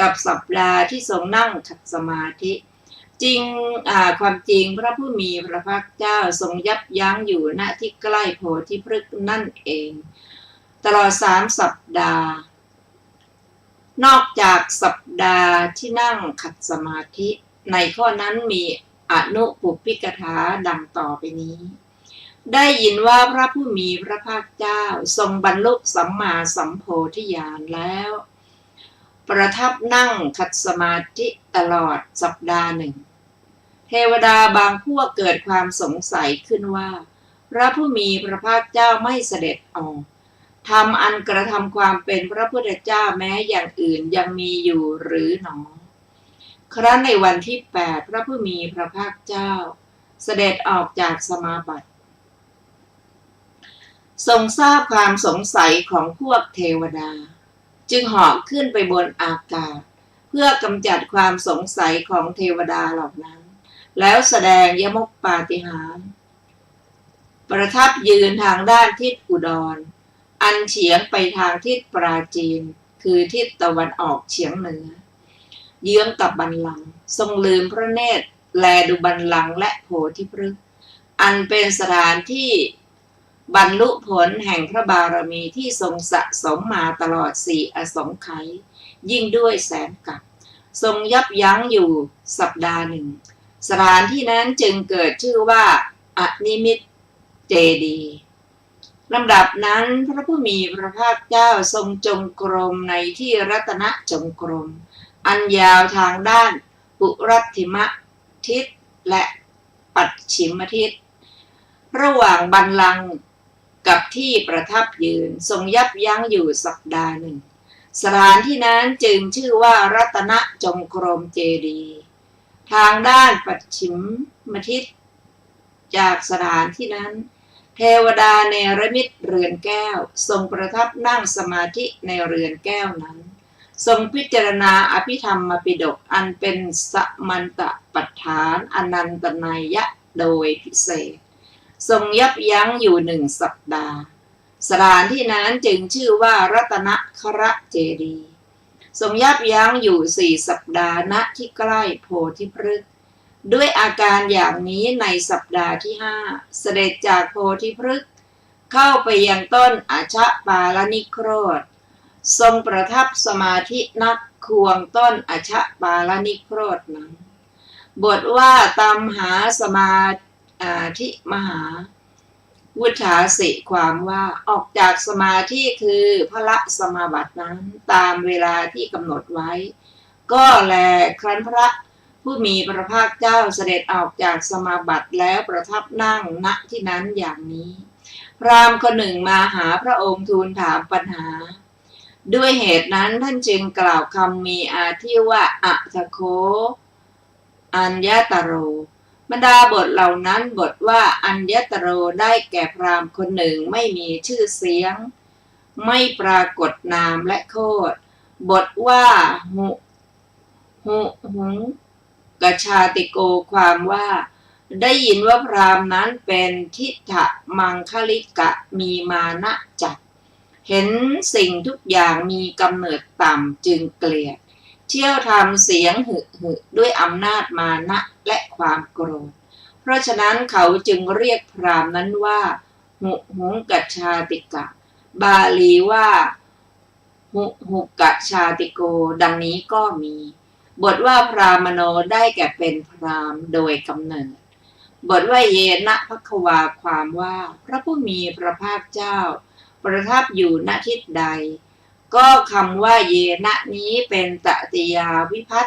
กับสัปดาห์ที่ทรงนั่งขัดสมาธิจริงความจริงพระผู้มีพระภาคเจ้าทรงยับยั้งอยู่ณที่ใกล้โพธิพฤกษ์นั่นเองตลอด3 สัปดาห์นอกจากสัปดาห์ที่นั่งขัดสมาธิในข้อนั้นมีอนุปุพพิกถาดังต่อไปนี้ได้ยินว่าพระผู้มีพระภาคเจ้าทรงบรรลุสัมมาสัมโพธิญาณแล้วประทับนั่งขัดสมาธิตลอดสัปดาห์หนึ่งเทวดาบางพวกเกิดความสงสัยขึ้นว่าพระผู้มีพระภาคเจ้าไม่เสด็จออกทำอันกระทำความเป็นพระพุทธเจ้าแม้อย่างอื่นยังมีอยู่หรือหนอครั้นในวันที่8พระผู้มีพระภาคเจ้าเสด็จออกจากสมาบัติ ทรงทราบความสงสัยของพวกเทวดาจึงเหาะขึ้นไปบนอากาศเพื่อกำจัดความสงสัยของเทวดาเหล่านั้นแล้วแสดงยมกปาฏิหาริย์ประทับยืนทางด้านทิศอุดรอันเฉียงไปทางทิศปราจีนคือทิศตะวันออกเฉียงเหนือเยื้องกับบัลลังก์ทรงลืมพระเนตรแลดูบัลลังก์และโพธิพฤกษ์อันเป็นสถานที่บรรลุผลแห่งพระบารมีที่ทรงสะสมมาตลอด4 อสงไขยยิ่งด้วยแสนกับทรงยับยั้งอยู่สัปดาห์หนึ่งสถานที่นั้นจึงเกิดชื่อว่าอนิมิตเจดีย์ลำดับนั้นพระผู้มีพระภาคเจ้าทรงจงกรมในที่รัตนจงกรมอันยาวทางด้านปุรัตถิมทิศและปัจฉิมทิศระหว่างบัลลังก์กับที่ประทับยืนทรงยับยั้งอยู่สัปดาห์หนึ่งสถานที่นั้นจึงชื่อว่ารัตนจงกรมเจดีย์ทางด้านปัจฉิมทิศจากสถานที่นั้นเทวดาเนรมิตเรือนแก้วทรงประทับนั่งสมาธิในเรือนแก้วนั้นทรงพิจารณาอภิธรรมปิฎกอันเป็นสมันตปัฏฐานอนันตนัยยะโดยพิเศษทรงยับยั้งอยู่1 สัปดาห์สถานที่นั้นจึงชื่อว่ารัตนคระเจดีย์ทรงยับยั้งอยู่4 สัปดาห์ณที่ใกล้โพธิพฤกษ์ด้วยอาการอย่างนี้ในสัปดาห์ที่5เสด็จจากโพธิพฤกษ์เข้าไปยังต้นอชปาลนิโครธทรงประทับสมาธินักควงต้นอชปาลนิโครธนั้นบทว่าตามหาสมาธิมหาวุฒาสิความว่าออกจากสมาธิคือพละสมาบัตินั้นตามเวลาที่กำหนดไว้ก็แลครั้นพระผู้มีพระภาคเจ้าเสด็จออกจากสมาบัติแล้วประทับนั่งณที่นั้นอย่างนี้พราหมณ์คนหนึ่งมาหาพระองค์ทูลถามปัญหาด้วยเหตุนั้นท่านจึงกล่าวคำมีอาทิว่าอัทโคอัญญตโรบรรดาบทเหล่านั้นบทว่าอัญญตโรได้แก่พราหมณ์คนหนึ่งไม่มีชื่อเสียงไม่ปรากฏนามและโคดบทว่าหุงกชาติโกความว่าได้ยินว่าพราหมณ์นั้นเป็นทิฏฐมังคลิกะมีมานะจัดเห็นสิ่งทุกอย่างมีกำเนิดต่ำจึงเกลียดเชี่ยวทำเสียงหึด้วยอำนาจมานะและความโกรธเพราะฉะนั้นเขาจึงเรียกพราหมณ์นั้นว่าหุงกัจฉาติกะบาลีว่าหุกัจฉาติโกดังนี้ก็มีบทว่าพรามโนได้แก่เป็นพราหมณ์โดยกำเนิดบทว่าเยนะภควาความว่าพระผู้มีพระภาคเจ้าประทับอยู่ณทิศใดก็คำว่าเยนะนี้เป็นตติยาวิภัต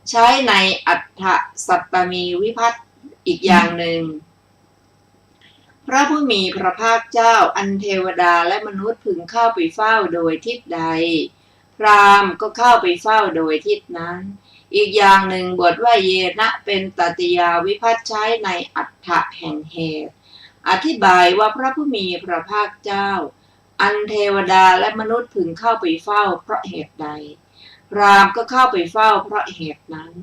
ใช้ในอัฏฐสัตตมีวิภัตอีกอย่างหนึ่งพระผู้มีพระภาคเจ้าอันเทวดาและมนุษย์พึงเข้าไปเฝ้าโดยทิศใดพราหมณ์ก็เข้าไปเฝ้าโดยทิศนั้นอีกอย่างหนึ่งบทว่าเยนะเป็นตติยาวิภัตใช้ในอัฏฐะแห่งเหตุอธิบายว่าพระผู้มีพระภาคเจ้าอันเทวดาและมนุษย์พึงเข้าไปเฝ้าเพราะเหตุใดพราหมณ์ก็เข้าไปเฝ้าเพราะเหตุนั้น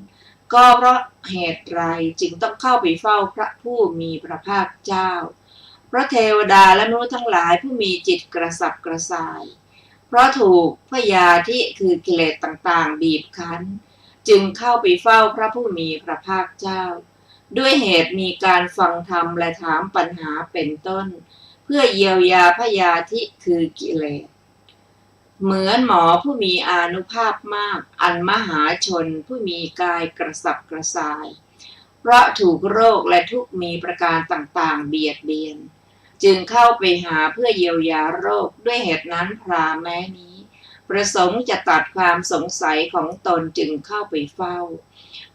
ก็เพราะเหตุไรจึงต้องเข้าไปเฝ้าพระผู้มีพระภาคเจ้าเพราะเทวดาและมนุษย์ทั้งหลายผู้มีจิตกระสับกระส่ายเพราะถูกพยาธิคือกิเลสต่างๆบีบคั้นจึงเข้าไปเฝ้าพระผู้มีพระภาคเจ้าด้วยเหตุมีการฟังธรรมและถามปัญหาเป็นต้นเพื่อเยียวยาพยาธิคือกิเลสเหมือนหมอผู้มีอานุภาพมากอันมหาชนผู้มีกายกระสับกระส่ายเพราะถูกโรคและทุกข์มีประการต่างๆเบียดเบียนจึงเข้าไปหาเพื่อเยียวยาโรคด้วยเหตุนั้นพราหมณ์แม้นี้ประสงค์จะตัดความสงสัยของตนจึงเข้าไปเฝ้า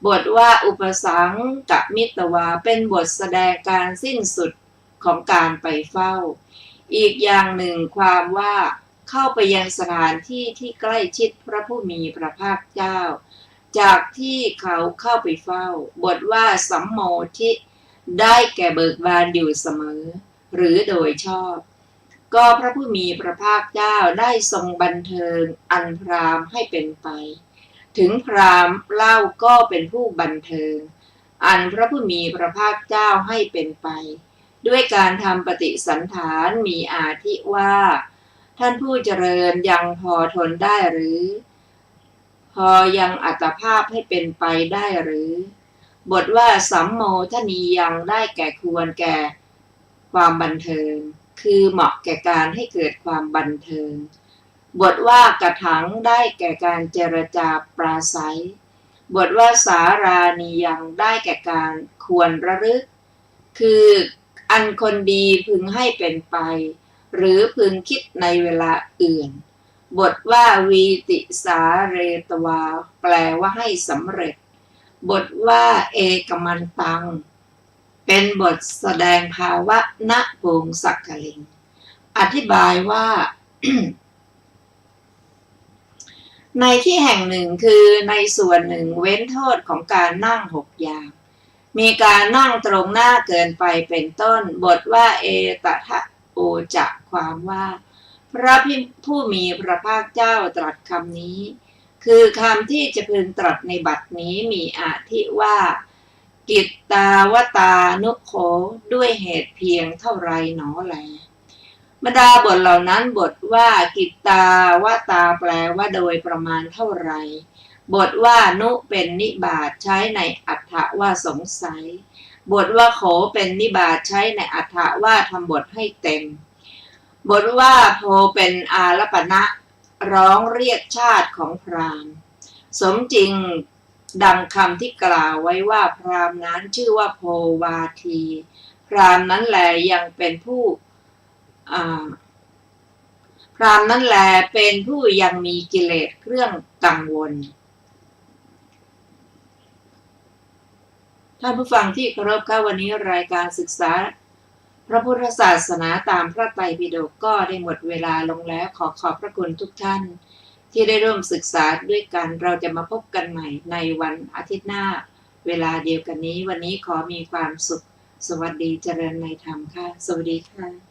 บทว่าอุปสังกมิตวาเป็นบทแสดงการสิ้นสุดของการไปเฝ้าอีกอย่างหนึ่งความว่าเข้าไปยังสถานที่ที่ใกล้ชิดพระผู้มีพระภาคเจ้าจากที่เขาเข้าไปเฝ้าบทว่าสัมโมทิได้แก่เบิกบานอยู่เสมอหรือโดยชอบ ก็พระผู้มีพระภาคเจ้าได้ทรงบันเทิงอันพราหมณ์ให้เป็นไปถึงพราหมณ์เล่าก็เป็นผู้บันเทิงอันพระผู้มีพระภาคเจ้าให้เป็นไปด้วยการทำปฏิสันถานมีอาทิว่าท่านผู้เจริญยังพอทนได้หรือพอยังอัตภาพให้เป็นไปได้หรือบทว่าสัมโมทนียังได้แก่ควรแก่ความบันเทิงคือเหมาะแก่การให้เกิดความบันเทิงบทว่ากระถังได้แก่การเจรจาปราศัยบทว่าสารานียังได้แก่การควรระลึกคืออันคนดีพึงให้เป็นไปหรือพึงคิดในเวลาอื่นบทว่าวีติสาเรตวาแปลว่าให้สำเร็จบทว่าเอกมันตังเป็นบทแสดงภาวะณภูมิสักกลิงอธิบายว่า ในที่แห่งหนึ่งคือในส่วนหนึ่งเว้นโทษของการนั่ง6 อย่างมีการนั่งตรงหน้าเกินไปเป็นต้นบทว่าเอตทะโอจะความว่าพระผู้มีพระภาคเจ้าตรัสคำนี้คือคำที่จะพึงตรัสในบัดนี้มีอาทิว่ากิตตาวตานุโขด้วยเหตุเพียงเท่าไรหนอแลบรรดาบทเหล่านั้นบทว่ากิตตาวตาแปลว่าโดยประมาณเท่าไรบทว่านุเป็นนิบาตใช้ในอัฏฐว่าสงสัยบทว่าโขเป็นนิบาตใช้ในอัฏฐว่าทำบทให้เต็มบทว่าโพเป็นอาลปณะร้องเรียกชาติของพราหมณ์สมจริงดังคำที่กล่าวไว้ว่าพราหมณ์นั้นชื่อว่าโพวาทีพราหมณ์นั้นแลยังเป็นผู้พราหมณ์นั้นแลเป็นผู้ยังมีกิเลสเครื่องกังวลท่านผู้ฟังที่เคารพค่ะวันนี้รายการศึกษาพระพุทธศาสนาตามพระไตรปิฎกก็ได้หมดเวลาลงแล้วขอบพระคุณทุกท่านที่ได้ร่วมศึกษาด้วยกันเราจะมาพบกันใหม่ในวันอาทิตย์หน้าเวลาเดียวกันนี้วันนี้ขอมีความสุขสวัสดีเจริญในธรรมค่ะสวัสดีค่ะ